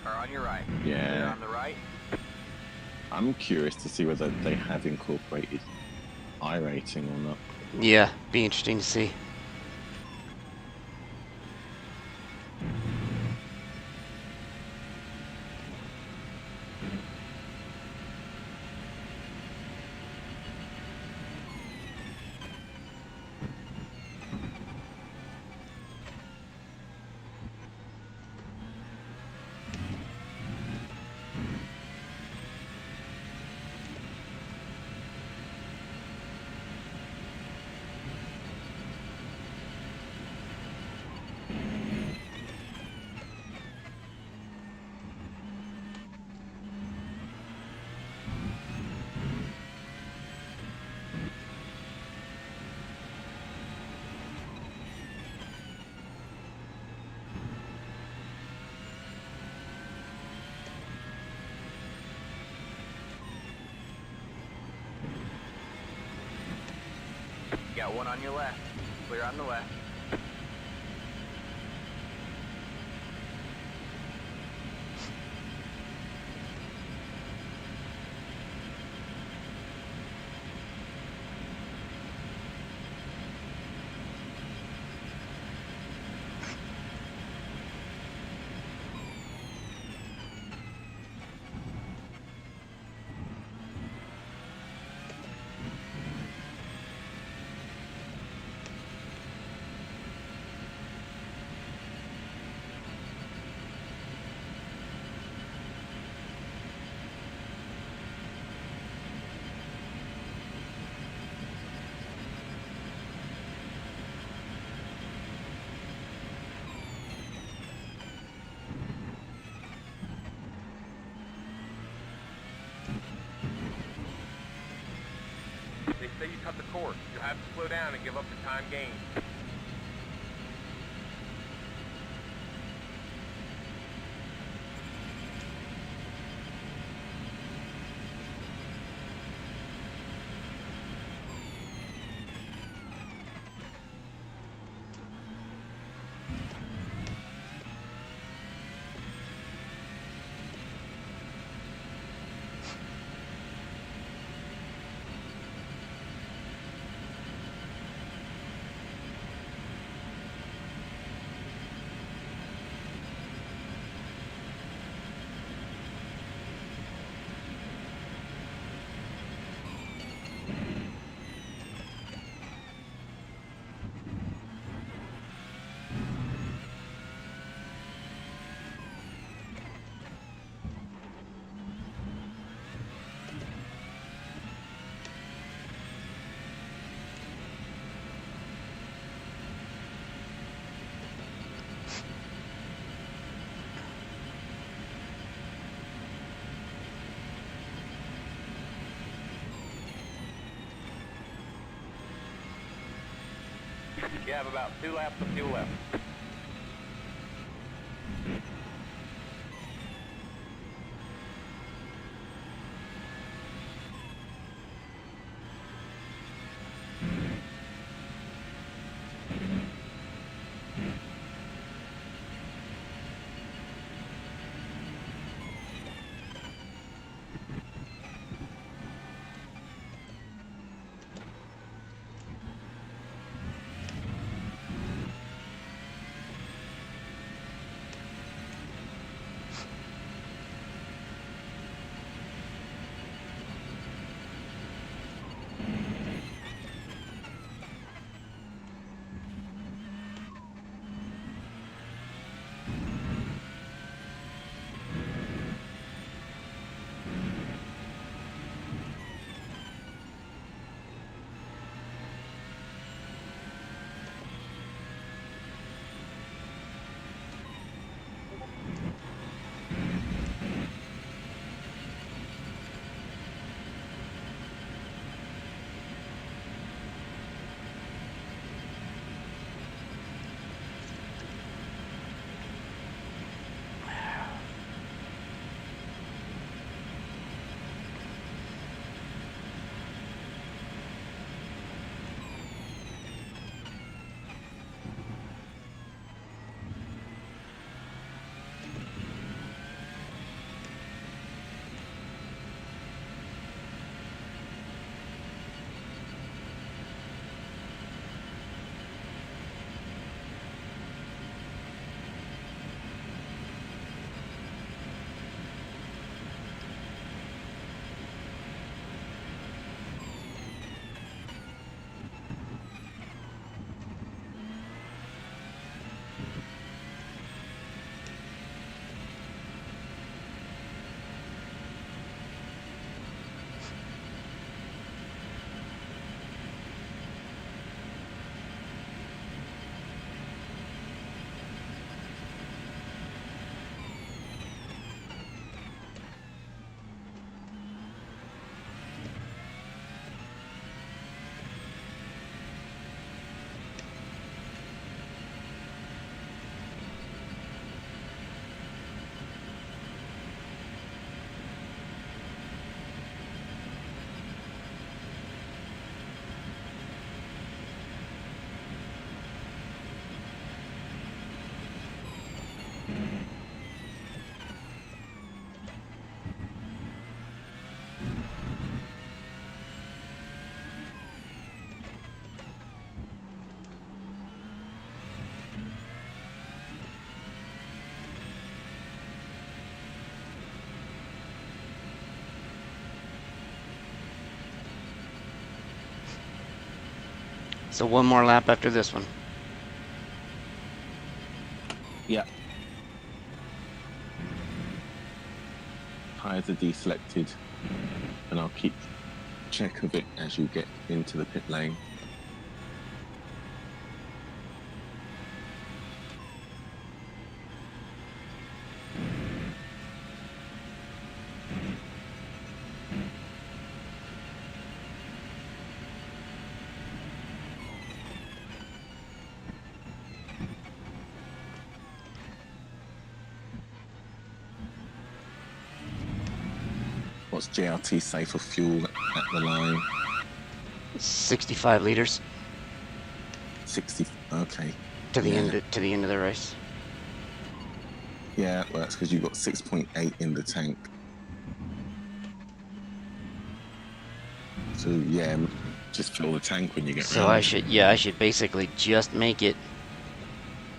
Car on your right. Yeah. Clear on the right. I'm curious to see whether they have incorporated iRating or not. Yeah, be interesting to see. Got one on your left. Clear on the left. say you cut the course. You'll have to slow down and give up the time gained. You have about 2 laps of fuel left. So one more lap after this one. Yeah. Tires are deselected, and I'll keep check of it as you get into the pit lane. What's JRT say for fuel at the line? 65 liters 60. Okay. to the Yeah. end of the race. Yeah, it works because you've got 6.8 in the tank. So yeah, just fill the tank when you get So round. I should basically just make it.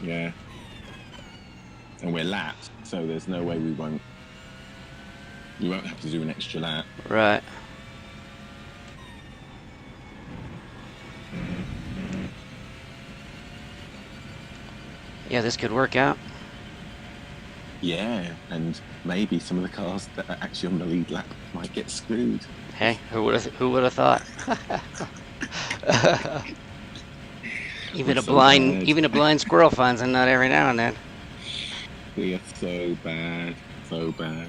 Yeah. And we're lapped, so there's no way we won't have to do an extra lap. Right. Yeah, this could work out. Yeah, and maybe some of the cars that are actually on the lead lap might get screwed. Hey, who would have thought? Even We're a so blind bad. squirrel finds a nut every now and then. We are so bad, so bad.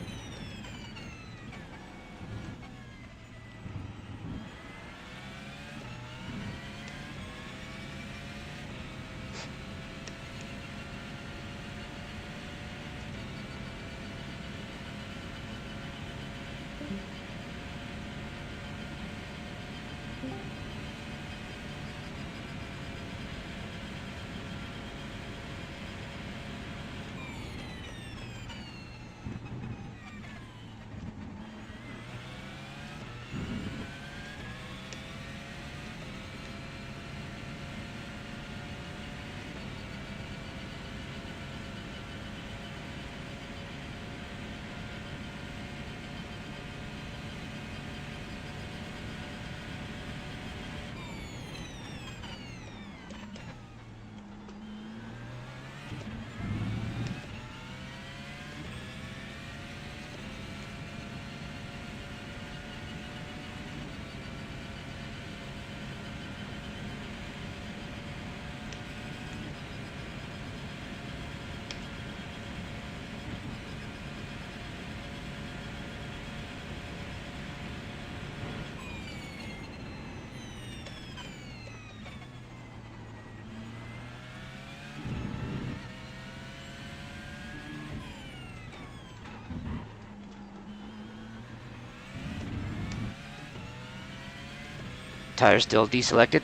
Tires still deselected.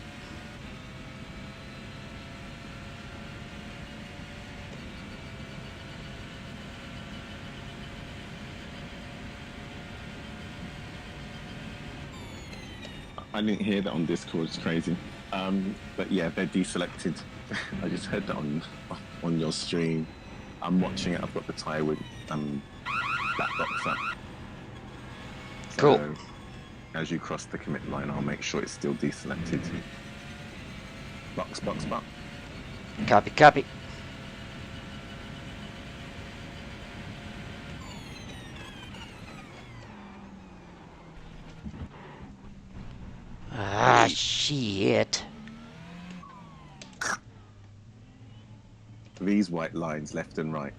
I didn't hear that on Discord. It's crazy. But yeah, they're deselected. I just heard that on your stream. I'm watching it. I've got the tire with that box up. So, Cool. as you cross the commit line, I'll make sure it's still deselected. Box. Copy. Ah, shit. These white lines left and right.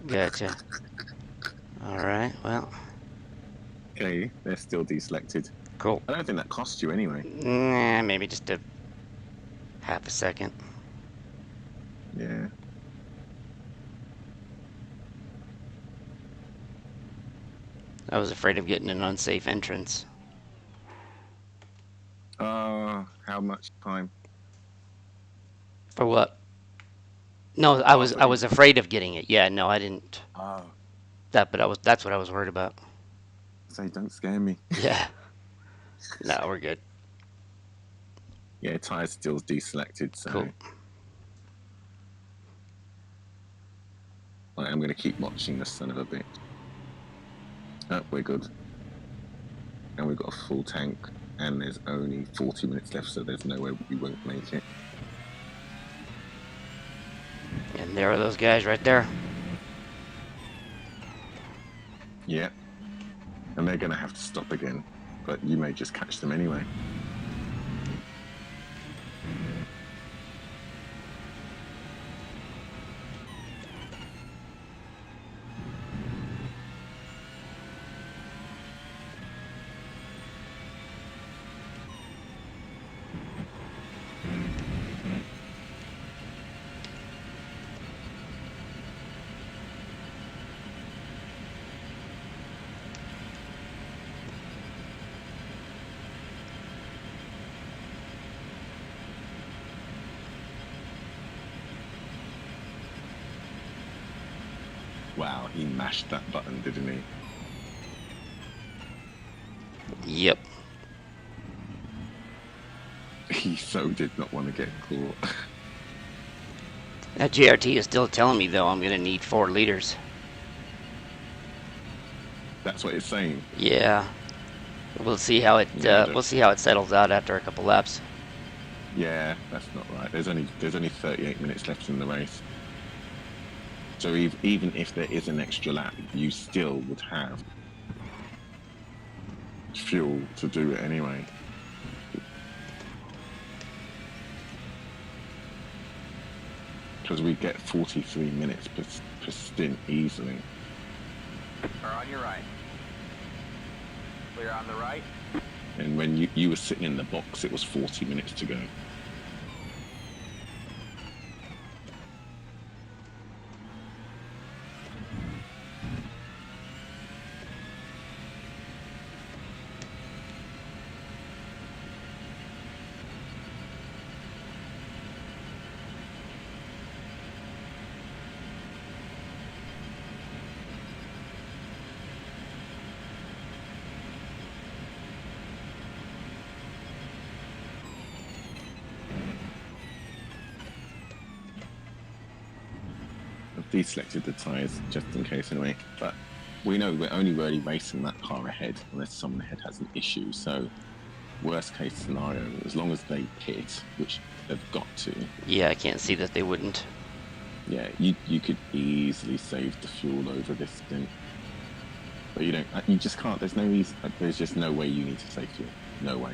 Gotcha. Alright, well, Okay, they're still deselected. cool. I don't think that cost you anyway. Nah, maybe just a half a second. Yeah. I was afraid of getting an unsafe entrance. How much time? For what? No, I was afraid of getting it. Yeah, no, I didn't. Oh, That's what I was worried about. say don't scare me. Yeah. No, we're good. Yeah, tire still deselected, so Cool. I'm going to keep watching this son of a bitch. Oh, we're good. And we've got a full tank, and there's only 40 minutes left, so there's no way we won't make it. And there are those guys right there. Yeah. And they're going to have to stop again, but you may just catch them anyway. He mashed that button, didn't Yep. he? He so did not want to get caught. That JRT is still telling me though I'm gonna need 4 liters. That's what it's saying. Yeah. We'll see how it Yeah, we'll see how it settles out after a couple laps. Yeah, that's not right. There's only 38 minutes left in the race. So even if there is an extra lap, you still would have fuel to do it anyway. Because we get 43 minutes per stint easily. Or on your right. Clear on the right. And when you were sitting in the box, it was 40 minutes to go. I've deselected the tyres just in case anyway, but we know we're only really racing that car ahead unless someone ahead has an issue. So worst case scenario, as long as they pit, which they've got to, Yeah, I can't see that they wouldn't. yeah, you could easily save the fuel over this stint. But you just can't. There's just no way you need to save fuel. No way.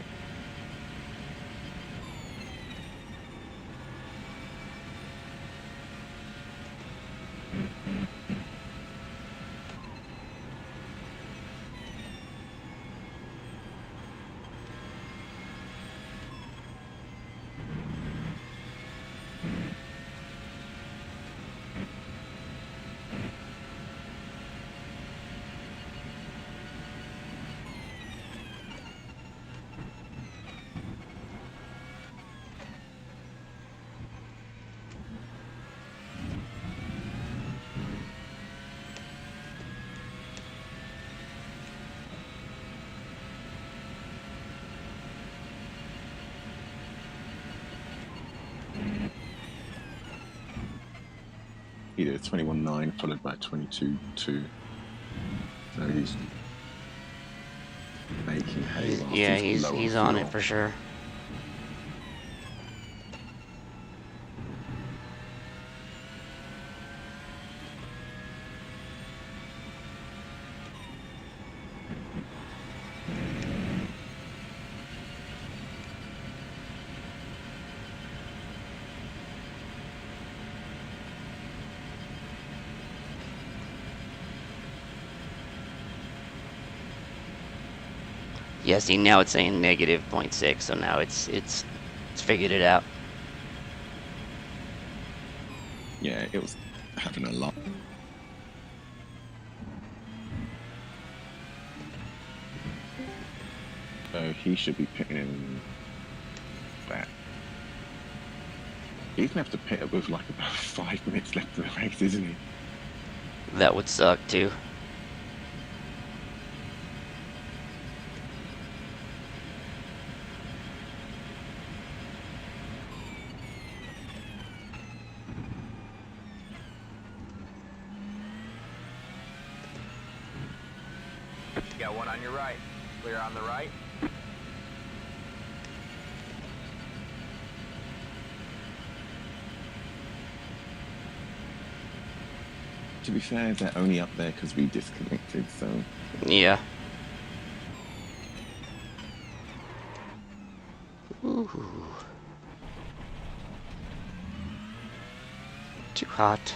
He did 21.9 followed by 22.2. So he's making hay. whilst Yeah, low he's on fuel. it for sure. Yeah, see now it's saying negative 0.6, so now it's figured it out. Yeah, it was having a lot. So he should be pitting in that. He's gonna have to pit up with like about 5 minutes left of the race, isn't he? That would suck too. You got one on your right. Clear on the right. To be fair, they're only up there because we disconnected, so Yeah. Ooh. Too hot.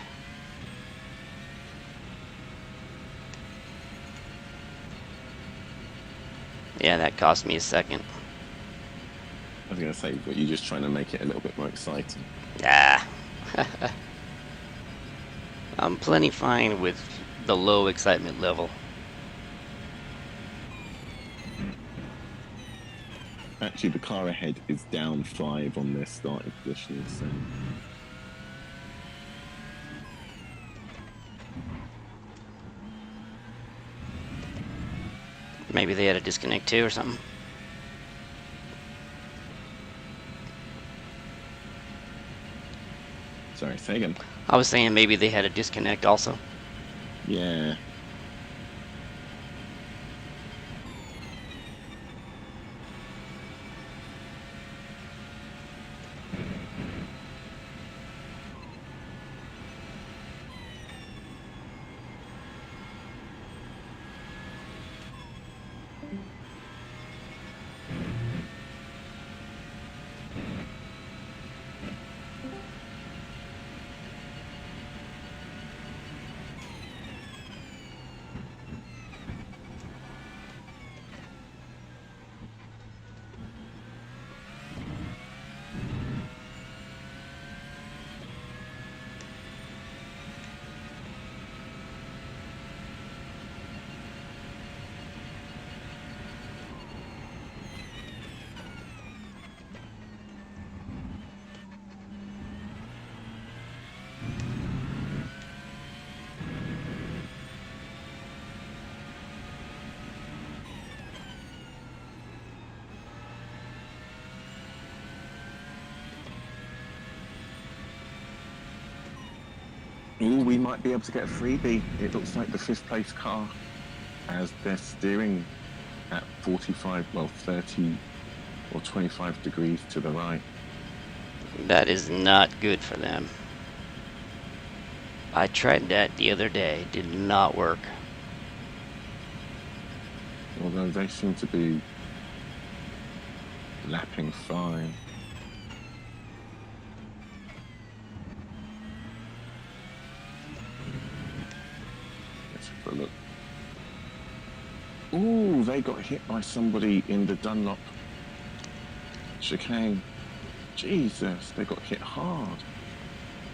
Yeah, that cost me a second. I was gonna say, but you're just trying to make it a little bit more exciting. Ah. I'm plenty fine with the low excitement level. Actually, the car ahead is down 5 on their starting position, so Maybe they had a disconnect too or something. Sorry, say again. I was saying maybe they had a disconnect also. Yeah. Ooh, we might be able to get a freebie. It looks like the 5th place car has their steering at 45, well, 30 or 25 degrees to the right. That is not good for them. I tried that the other day. It did not work. Although they seem to be lapping fine. Let's have a look. Ooh, they got hit by somebody in the Dunlop chicane. Jesus, they got hit hard.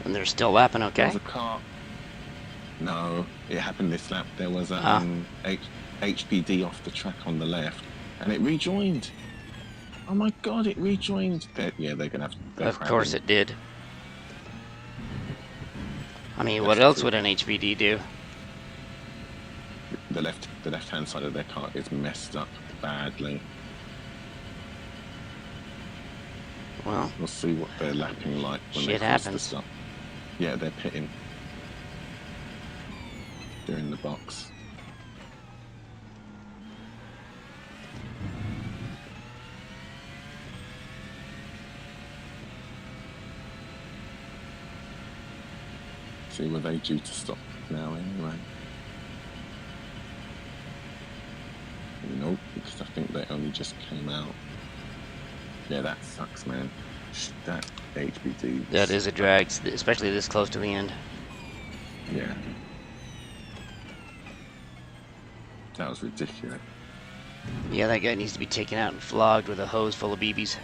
And they're still lapping There okay? was a car. No, it happened this lap. There was a HPD off the track on the left, and it rejoined. Oh my God, it rejoined. Yeah, they're gonna have. Of course it did. I mean, what That's else true. would an HBD do? The left-hand side of their car is messed up badly. Well, We'll see what they're lapping like when Shit they cross the happens. stop. Yeah, they're pitting. They're in the box. See, were they due to stop now anyway? Nope, because I think they only just came out. Yeah, that sucks, man. That HBD. that is a drag, especially this close to the end. Yeah. That was ridiculous. Yeah, that guy needs to be taken out and flogged with a hose full of BBs.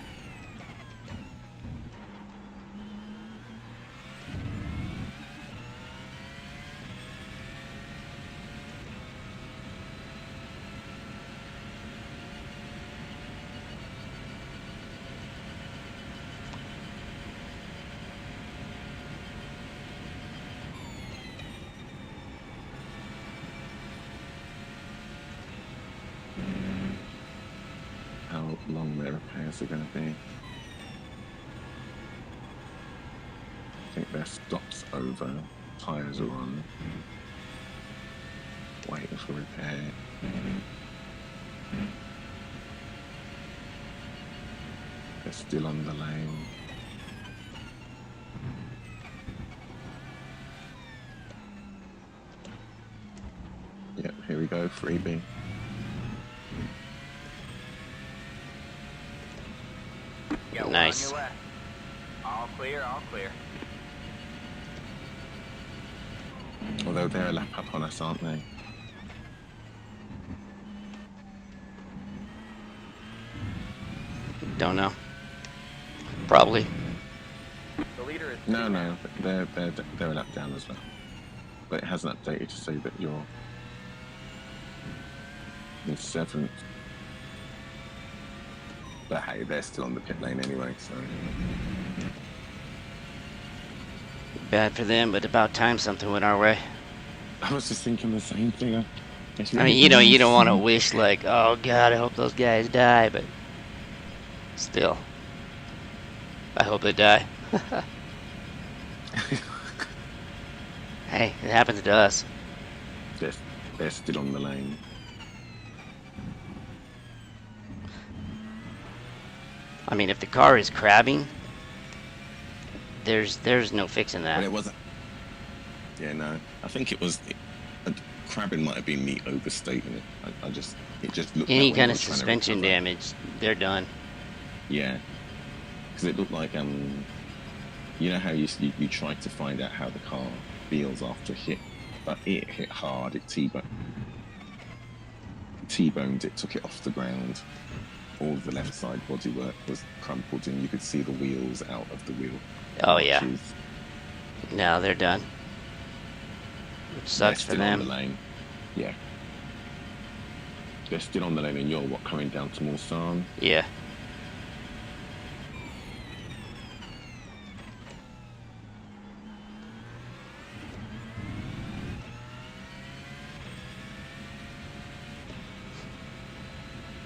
How long their repairs are going to be. I think their stop's over. Tyres are on. Waiting for repair. They're still on the lane. Yep, here we go, freebie. Got one Nice. on your left. All clear, all clear. Although they're a lap up on us, aren't they? Don't know. Probably. The leader is No, no, they're a lap down as well. But it hasn't updated to say that you're in 7th. But hey, they're still on the pit lane anyway, so. Bad for them, but about time something went our way. I was just thinking the same thing. It's I really mean, you know, you don't want to awesome. wish like, oh God, I hope those guys die, but still, I hope they die. Hey, it happens to us. they're, they're still on the lane. I mean, if the car is crabbing, there's no fixing But that. it wasn't. Yeah, no. I think it was. Crabbing might have been me overstating it. It just looked that Any way when kind I of was trying to suspension recover. damage, they're done. Yeah, because it looked like you know how you try to find out how the car feels after a hit, but it hit hard. It T-boned it, took it off the ground. All of the left side bodywork was crumpled, and you could see the wheels out of the wheel Oh yeah, arches. now they're done. Which They're sucks for still on the them. lane. Yeah, they're still on the lane, and you're coming down to Mulsanne. Yeah.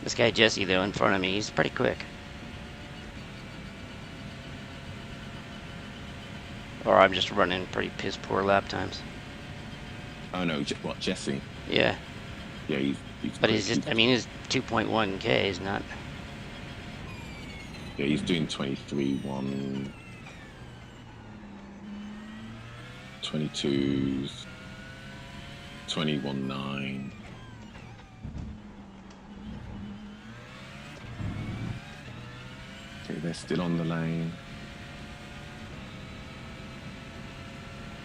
This guy Jesse though in front of me, he's pretty quick. Or I'm just running pretty piss poor lap times. Oh no, what, Jesse? Yeah. Yeah, he's But quick. he's just, I mean, his 2.1K is not. Yeah, he's doing 23.1, 22s, 21.9. Okay, they're still on the lane.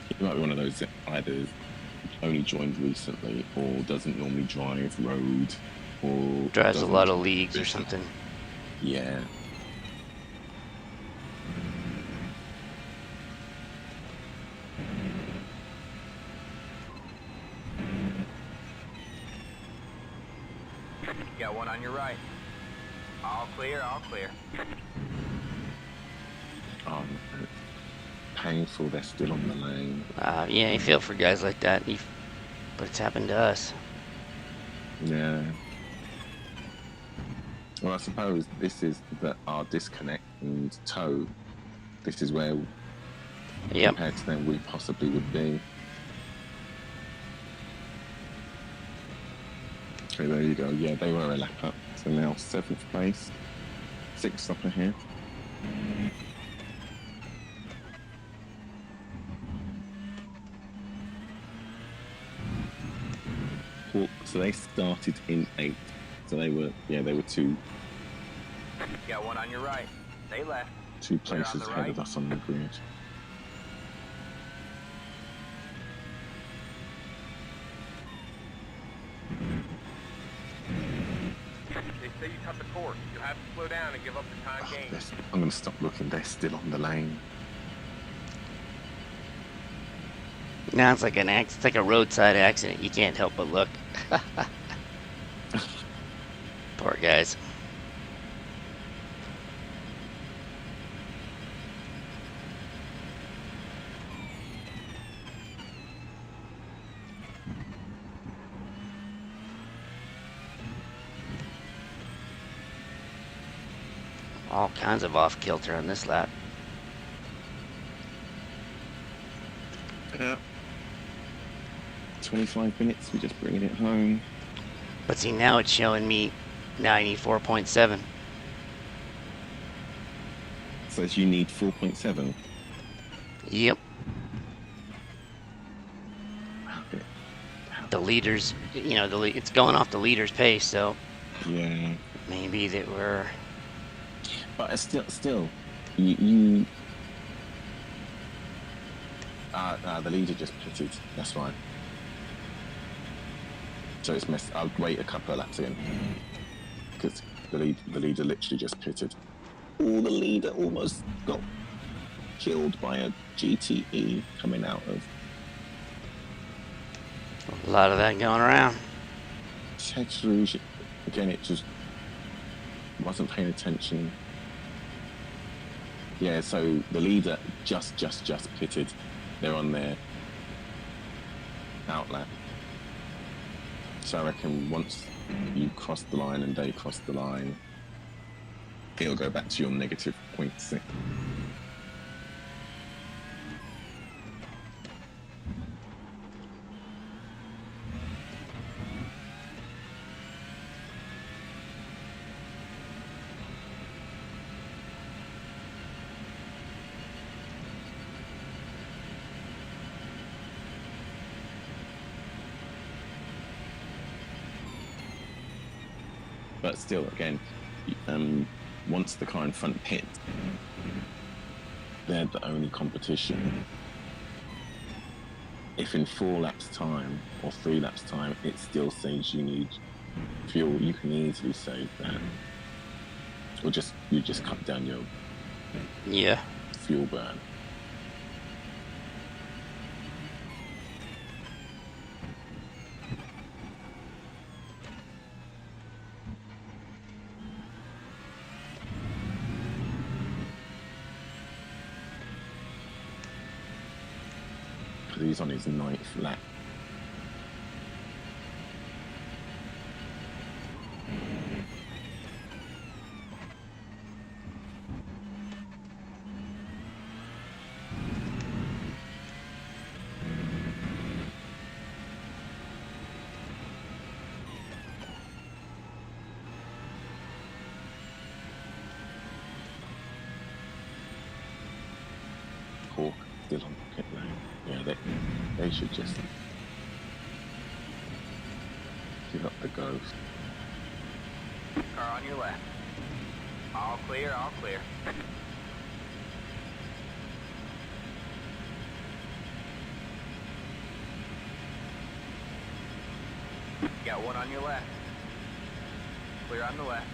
He might be one of those that either only joined recently or doesn't normally drive road or Drives a doesn't lot of drive leagues or business. something. Yeah. You got one on your right. All clear, all clear. Painful, they're still on the lane. Yeah, you feel for guys like that, but it's happened to us. Yeah. Well, I suppose this is our disconnect and tow. This is where, Yep. compared to them, we possibly would be. Okay, there you go. Yeah, they were a lap up. So now 7th place, 6 up ahead. So they started in 8th. So they were 2 You got one on your right. They left. places the ahead right. of us on the grid. They say you cut the course. You have to slow down and give up the time gained. I'm going to stop looking. They're still on the lane. Now it's like it's like a roadside accident. You can't help but look. Poor guys. All kinds of off kilter on this lap. Yeah. 25 minutes, we're just bringing it home. But see, now it's showing me 94.7. Says you need 4.7. Yep. Okay. The leaders, you know, it's going off the leader's pace, so Yeah. maybe that we're. But it's still, you the leader just pitted. That's fine. So it's missed. I'll wait a couple of laps in because the leader literally just pitted. Oh, the leader almost got killed by a GTE coming out of A lot of that going around. Chedge Rouge. Again, it just wasn't paying attention. Yeah, so the leader just pitted. They're on their outlap. So I reckon once you cross the line and they cross the line, it'll go back to your negative 0.6. But still, again, once the car in front pits, they're the only competition. If in 4 laps time or 3 laps time it still says you need fuel, you can easily save that, or you just cut down your fuel burn. He's on his 9th lap. Hawk still on pit lane. Yeah, they should just give up the ghost. Car on your left. All clear, all clear. Got one on your left. Clear on the left.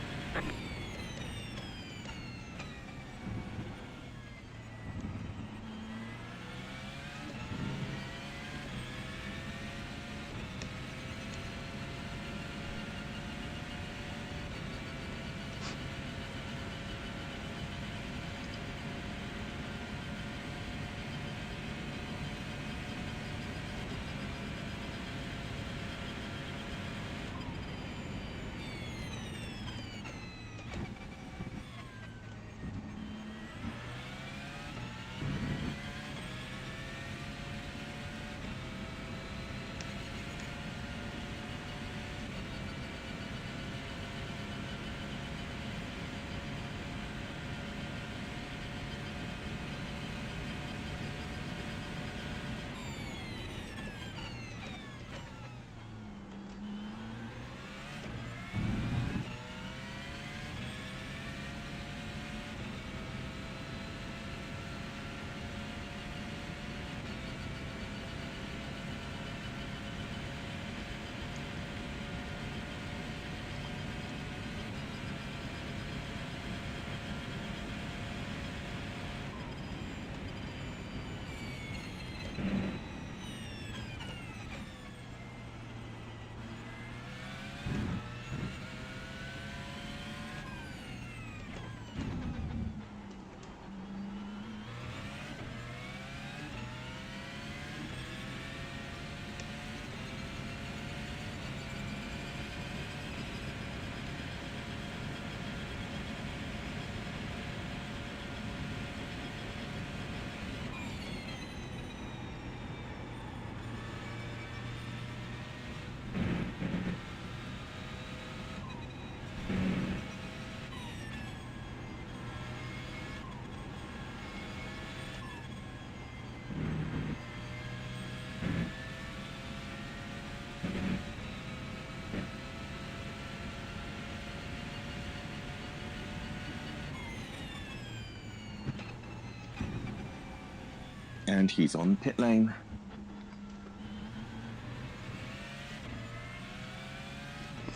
And he's on pit lane.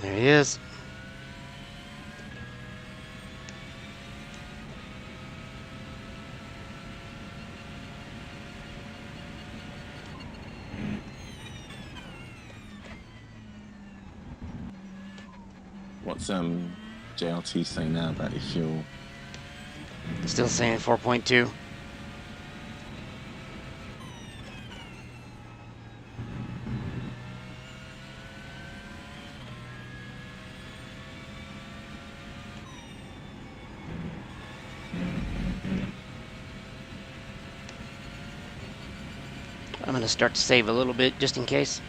There he is. What's JRT saying now about if you're Still saying 4.2. I'm gonna start to save a little bit just in case.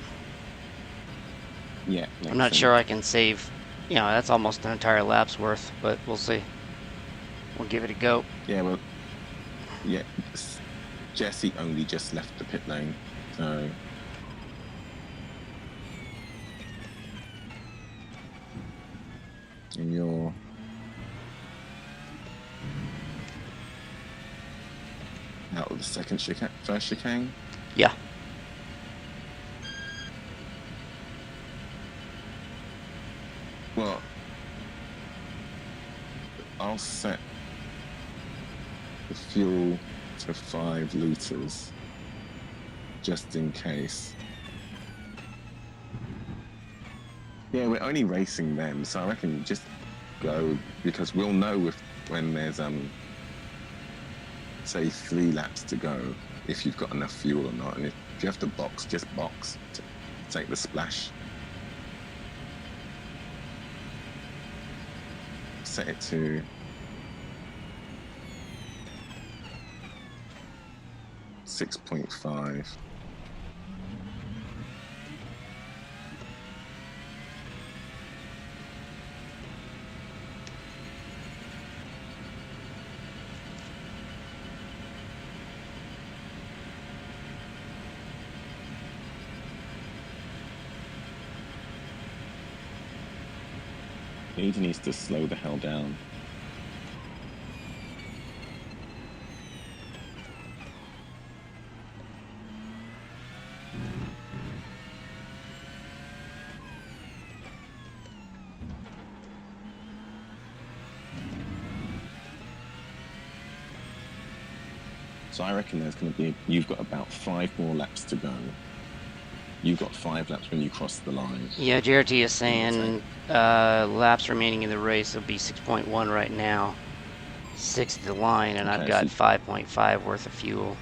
Yeah. I'm not sure I can save, you know, that's almost an entire lap's worth, but we'll see. We'll give it a go. Yeah, well, yeah. Jesse only just left the pit lane, so. And you're. Out of the second chicane, first chicane. Yeah. Well, I'll set the fuel to 5 liters just in case. Yeah, we're only racing them, so I reckon just go, because we'll know when there's say 3 laps to go if you've got enough fuel or not, and if you have to box, just box to take the splash. Set it to 6.5. He needs to slow the hell down. So I reckon there's going to be, you've got about 5 more laps to go. You've got 5 laps when you cross the line. Yeah, JRT is saying laps remaining in the race will be 6.1 right now. 6 to the line, and I've got 5.5 worth of fuel.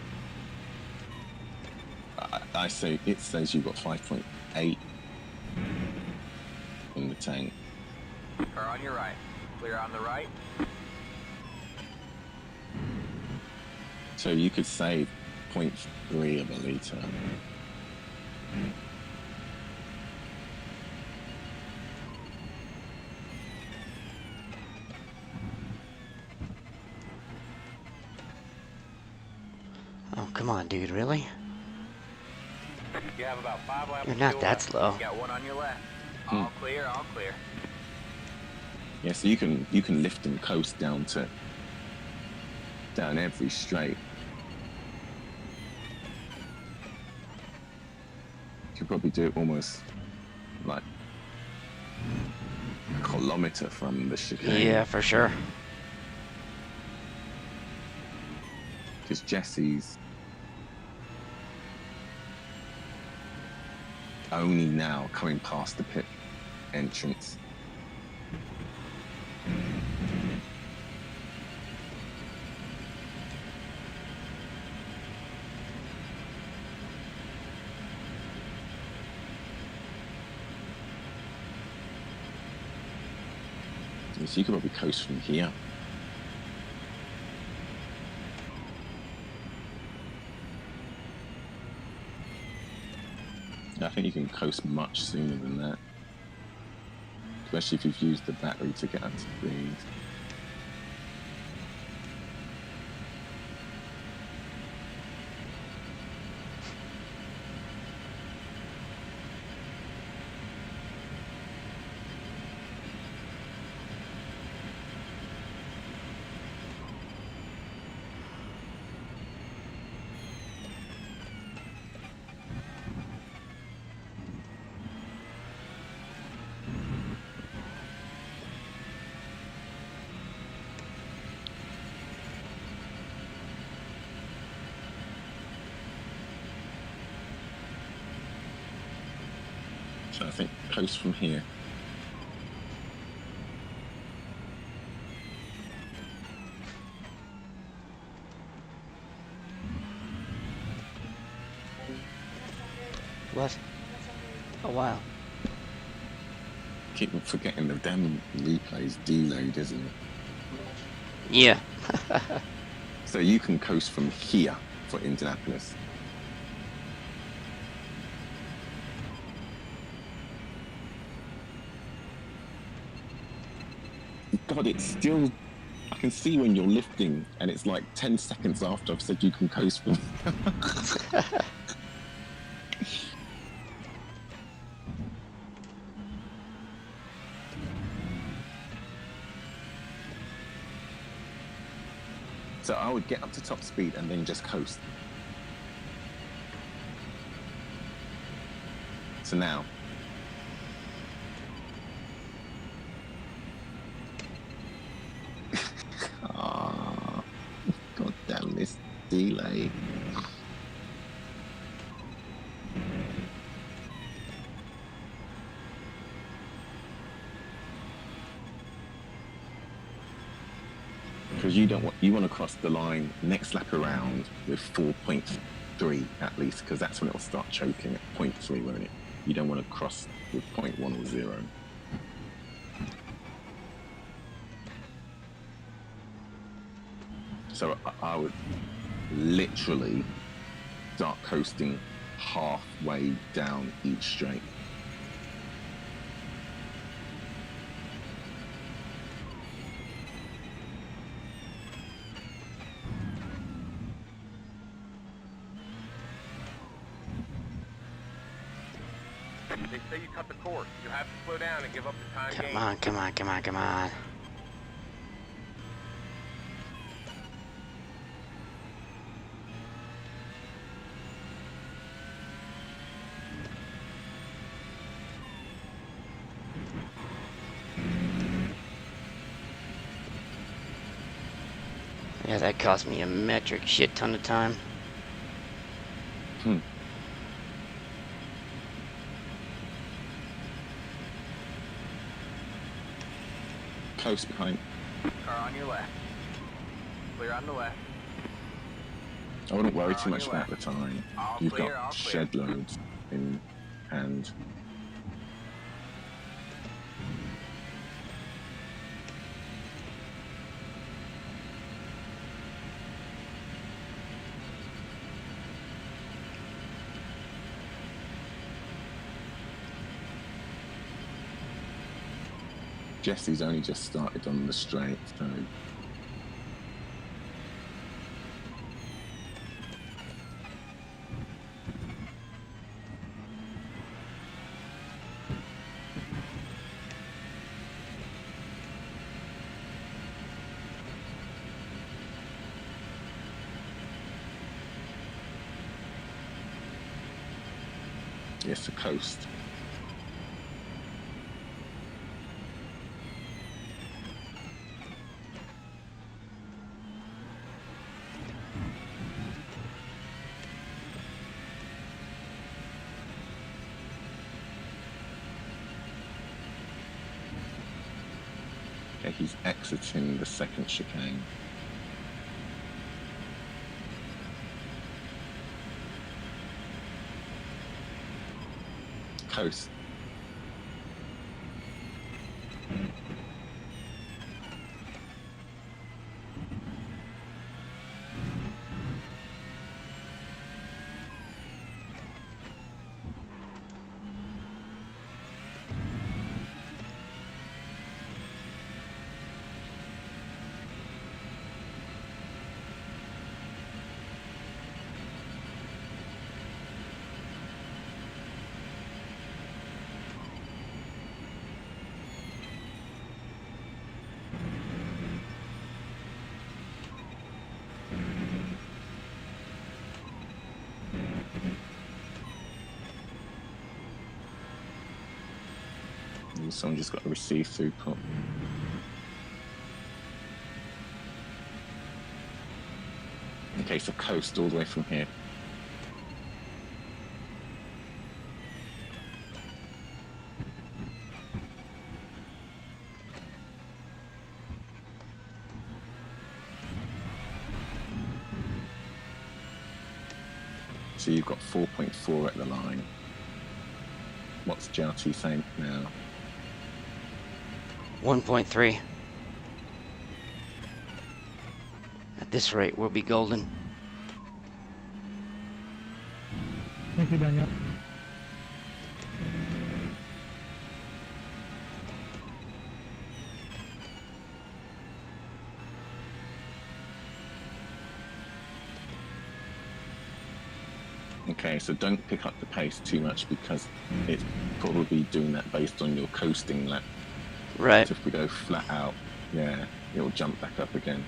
I say, it says you've got 5.8 in the tank. Car on your right. Clear on the right. So you could save 0.3 of a litre. Oh, come on, dude, really? You have about 5 laps. You're not fuel that left. slow. You got 1 on your left. All clear, all clear. Yeah, so you can lift and coast down every straight. You could probably do it almost like a kilometre from the chicane. Yeah, for sure. Because Jesse's only now coming past the pit entrance. So you could probably coast from here. I think you can coast much sooner than that. Especially if you've used the battery to get up to speed. So I think coast from here. What? Oh, wow. Keep forgetting the damn replay's delayed, isn't it? Yeah. So you can coast from here for Indianapolis. God, it's still. I can see when you're lifting, and it's like 10 seconds after I've said you can coast from. So I would get up to top speed and then just coast. So now. Ah, God damn this delay. Because you don't want to cross the line next lap around with 4.3 at least, because that's when it'll start choking at 0.3, won't it? You don't want to cross with 0.1 or 0. So I would literally start coasting halfway down each straight. They say you cut the course. You have to slow down and give up the time gained. Come on, come on, come on, come on. Yeah, that cost me a metric shit ton of time. Coast behind. Car on your left. Clear on the left. I wouldn't worry Car too on much your about the left. time. All You've clear, all got clear. shed loads in hand. Jesse's only just started on the straight, so yes, the coast. Yeah, he's exiting the second chicane. Coast. And someone just got a receive throughput. Okay, so coast all the way from here. So you've got 4.4 at the line. What's JRT saying now? 1.3. At this rate, we'll be golden. Thank you, Daniel. Okay, so don't pick up the pace too much because it's probably doing that based on your coasting lap. Right. So if we go flat out, yeah, it'll jump back up again.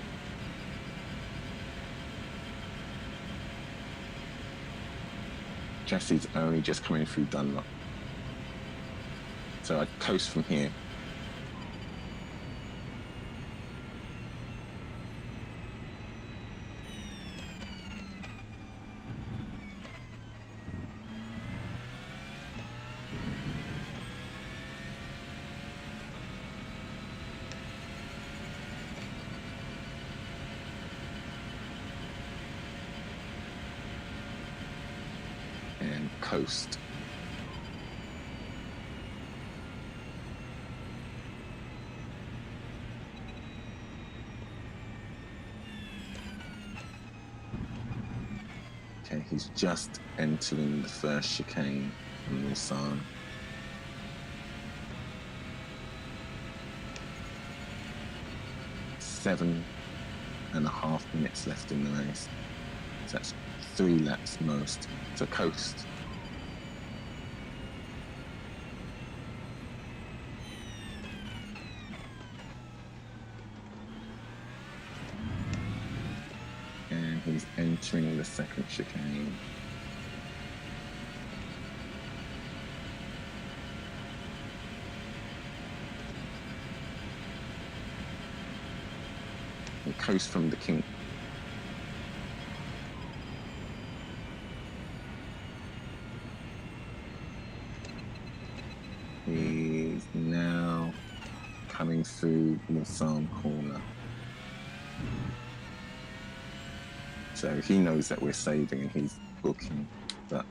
Jesse's only just coming through Dunlop. So I'd coast from here. And coast. Okay, he's just entering the first chicane on Mulsanne. 7.5 minutes left in the race. So that's 3 laps most. So coast. And he's entering the second chicane. He coast from the kink. He's now coming through Mulsanne corner. So he knows that we're saving and he's booking, but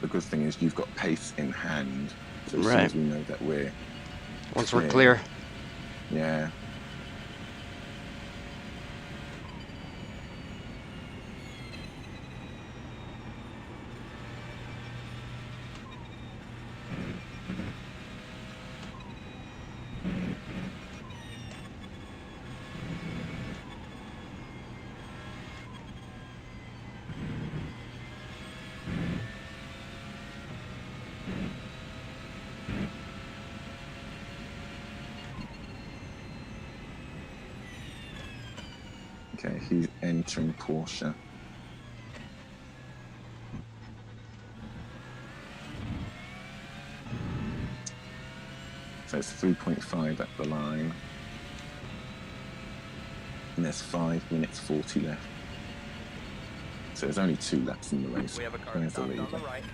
the good thing is you've got pace in hand. So as soon Right. as we know that we're Once we're clear. yeah. Okay, he's entering Porsche. So it's 3.5 at the line. And there's 5 minutes 40 left. So there's only 2 laps in the race. We have a car There's the stopped on leader. the right.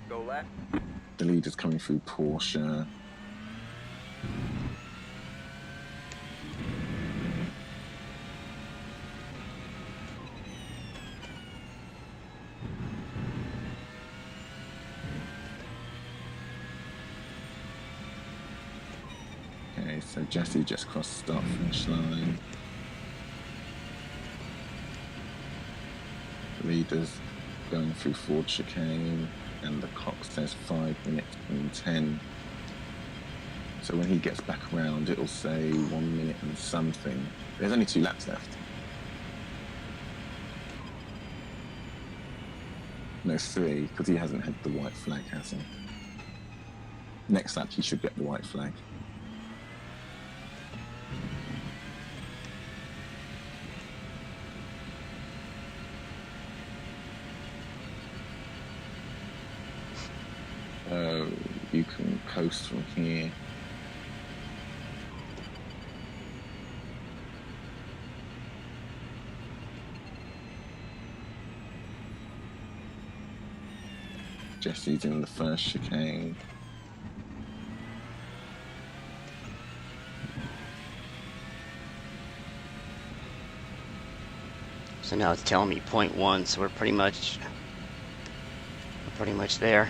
Go left. The leader's coming through Porsche. Okay, so Jesse just crossed the start finish line. The leader's going through Ford chicane, and the clock says 5 minutes and 10. So when he gets back around, it'll say 1 minute and something. There's only 2 laps left. No, 3, because he hasn't had the white flag, has he? Next lap, he should get the white flag. You can coast from here. Jesse's in the first chicane. So now it's telling me 0.1, so we're pretty much there.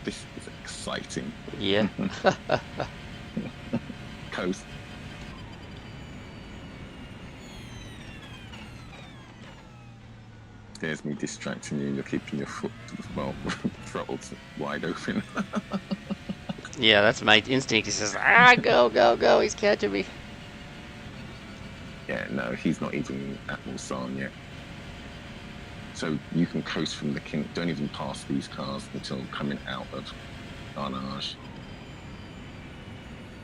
This is exciting. Yeah. Coast. There's me distracting you. You're keeping your foot, well, throttles wide open. Yeah, that's my instinct. He says, ah, go, go, go. He's catching me. Yeah, no, he's not even at Mulsanne yet. So you can coast from the kink. Don't even pass these cars until coming out of Carnage.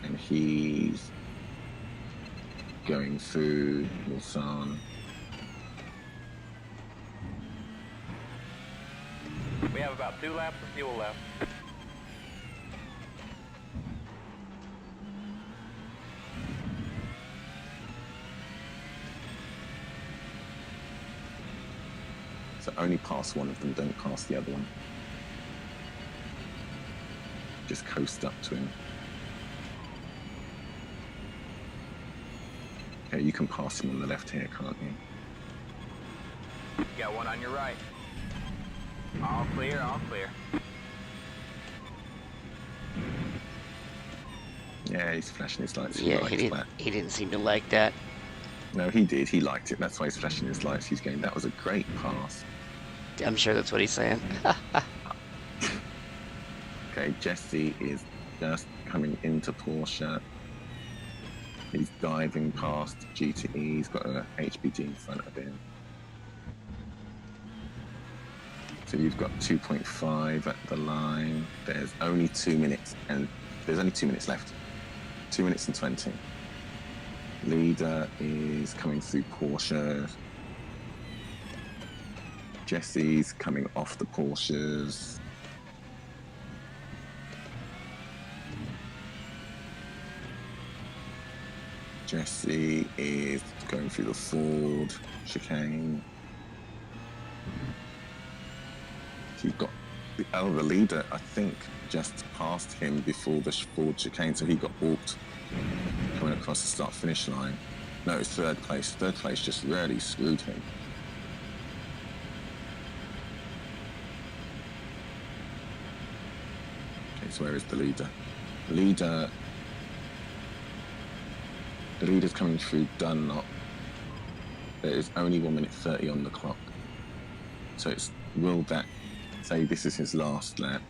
And he's going through Mulsanne. We have about 2 laps of fuel left. So only pass one of them, don't pass the other one. Just coast up to him. Okay, you can pass him on the left here, can't you? You got one on your right. All clear, all clear. Yeah, he's flashing his lights. Yeah, likes that. he didn't seem to like that. No, he did. He liked it. That's why he's flashing his lights. He's going, that was a great pass. I'm sure that's what he's saying. Okay, Jesse is just coming into Porsche. He's diving past GTE. He's got a HBD in front of him. So you've got 2.5 at the line. There's only 2 minutes, and there's only 2 minutes left. 2 minutes and 20. Leader is coming through Porsche. Jesse's coming off the Porsches. Jesse is going through the Ford chicane. You've got the leader, I think, just passed him before the Ford chicane, so he got balked coming across the start-finish line. No, it's third place. Third place just really screwed him. Okay, so where is the leader? The leader's coming through Dunlop. There is only 1 minute 30 on the clock. So it's, will that say this is his last lap?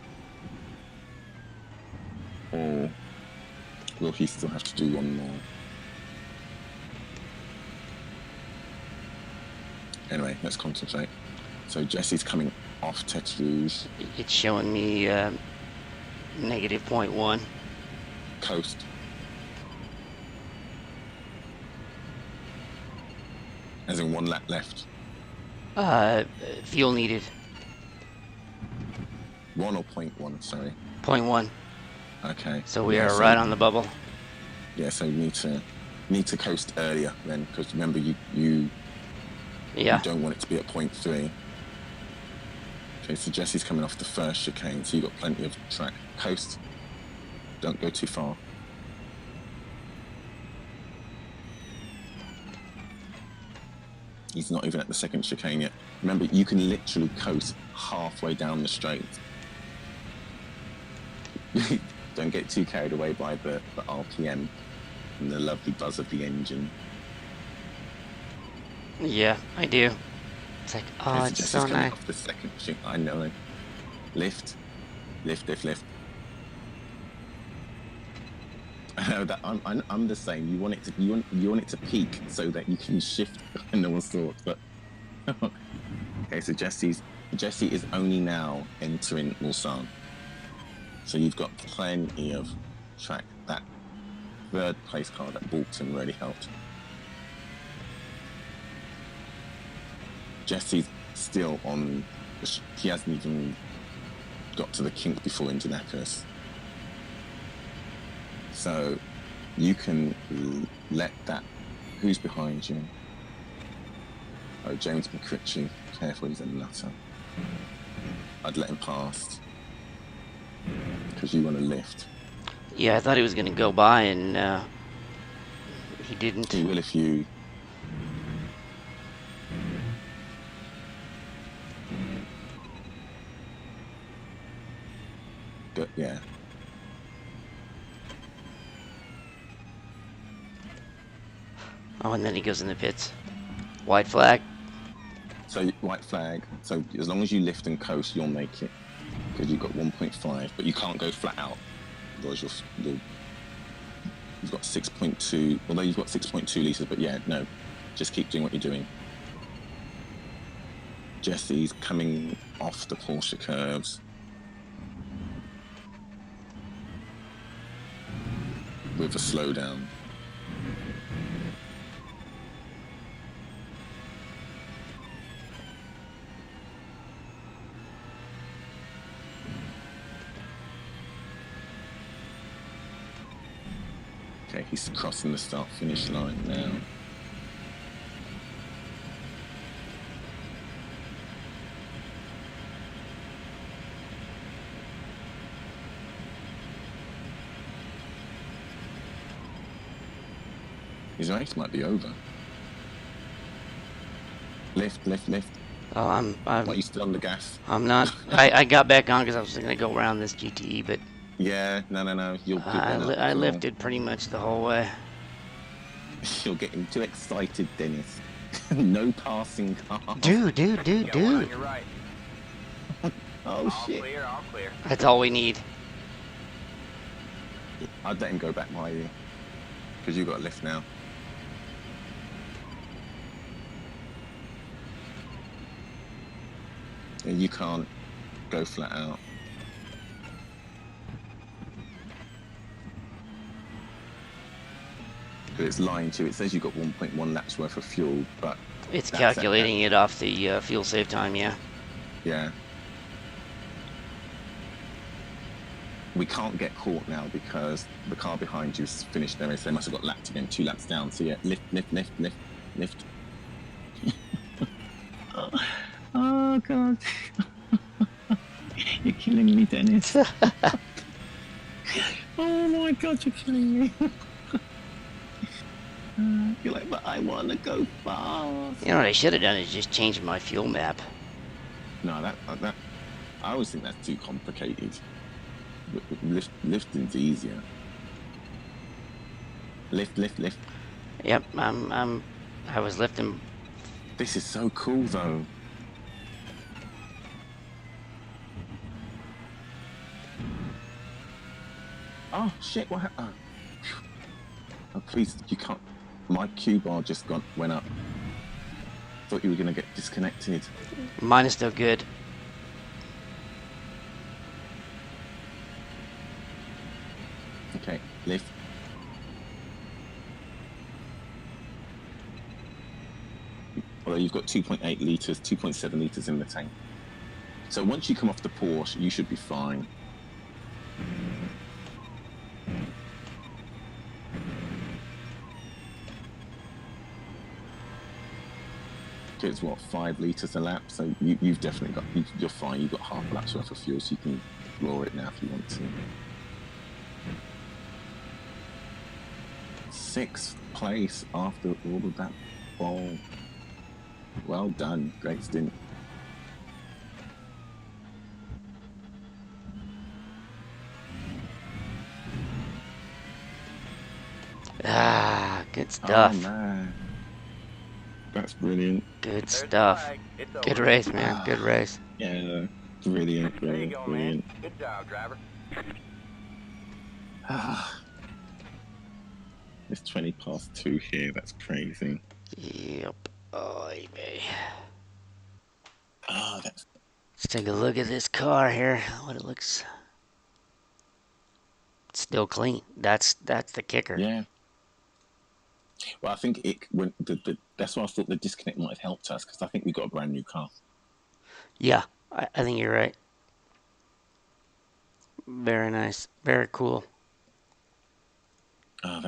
Or will he still have to do one more? Anyway, let's concentrate. So Jesse's coming off Tete Rouge. It's showing me negative 0.1. Coast. As in 1 lap left. Fuel needed. 1 or 0.1, sorry. 0.1. Okay. So we Yeah, are right on the bubble. Yeah, so you need to coast earlier then, because remember you Yeah. don't want it to be at 0.3. Okay, so Jesse's coming off the first chicane, so you've got plenty of track. Coast. Don't go too far. He's not even at the second chicane yet. Remember, you can literally coast halfway down the straight. Don't get too carried away by the RPM and the lovely buzz of the engine. Yeah, I do. It's like, oh, Okay, it's Jesse's so coming nice. off the second chicane. I know it. Lift. Lift, lift, lift. I know that I'm the same. You want it to peak so that you can shift when no one's thought. But okay, so Jesse is only now entering Mulsanne. So you've got plenty of track. That third place car that balked him really helped. Jesse's still on. He hasn't even got to the kink before Indianapolis. So you can let that. Who's behind you? Oh, James McCritchie. Careful, he's a nutter. I'd let him pass because you want to lift. Yeah, I thought he was going to go by, and he didn't. He will if you. But yeah. Oh, and then he goes in the pits. White flag. So white flag. So as long as you lift and coast, you'll make it because you've got 1.5, but you can't go flat out. Otherwise you've got 6.2. Although you've got 6.2 liters, but yeah, no, Just keep doing what you're doing. Jesse's coming off the Porsche curves. With a slowdown. Okay, he's crossing the start-finish line now. His race might be over. Lift, lift, lift. Oh, Why are you still on the gas? I'm not. I got back on because I was gonna go around this GTE, but Yeah, no. You'll I, went up I as well. lifted pretty much the whole way. You're getting too excited, Dennis. No passing car. Dude. Got one on your right. Oh All shit. clear, all clear. That's all we need. I'd let him go back by you. Because you've got a lift now. And you can't go flat out. But it's lying to you. It says you've got 1.1 laps worth of fuel, but It's that's calculating it off the fuel save time, yeah. yeah. We can't get caught now because the car behind you's finished their race. They must have got lapped again, 2 laps down. So yeah, lift. Oh god. You're killing me, Dennis. Oh my god, you're killing me. You're like, but I want to go fast. You know what I should have done is just change my fuel map. No, that I always think that's too complicated. Lifting's easier. Lift. Yep, I was lifting. This is so cool, though. Oh shit! What happened? Oh, please, you can't. My Q bar just went up. Thought you were gonna get disconnected. Mine is still good. Okay, lift. Although you've got 2.8 litres, 2.7 litres in the tank. So once you come off the Porsche, you should be fine. It's what, 5 litres a lap, so you've definitely got, you're fine. You've got half a lap's worth of fuel, so you can lower it now if you want to. 6th place after all of that ball. Well done, great stint. Ah, good stuff. Oh man, that's brilliant. Good There's the stuff. flag. It's Good over. race, man. Good race. Yeah, brilliant, There you brilliant, go, brilliant. man. Good job, driver. It's 20 past 2 here, that's crazy. Yep. Oy vey. Oh, that's... Let's take a look at this car here. What it looks. It's still clean. That's the kicker. Yeah. Well, I think it when that's why I thought the disconnect might have helped us, because I think we got a brand new car. Yeah, I think you're right. Very nice. Very cool. Oh,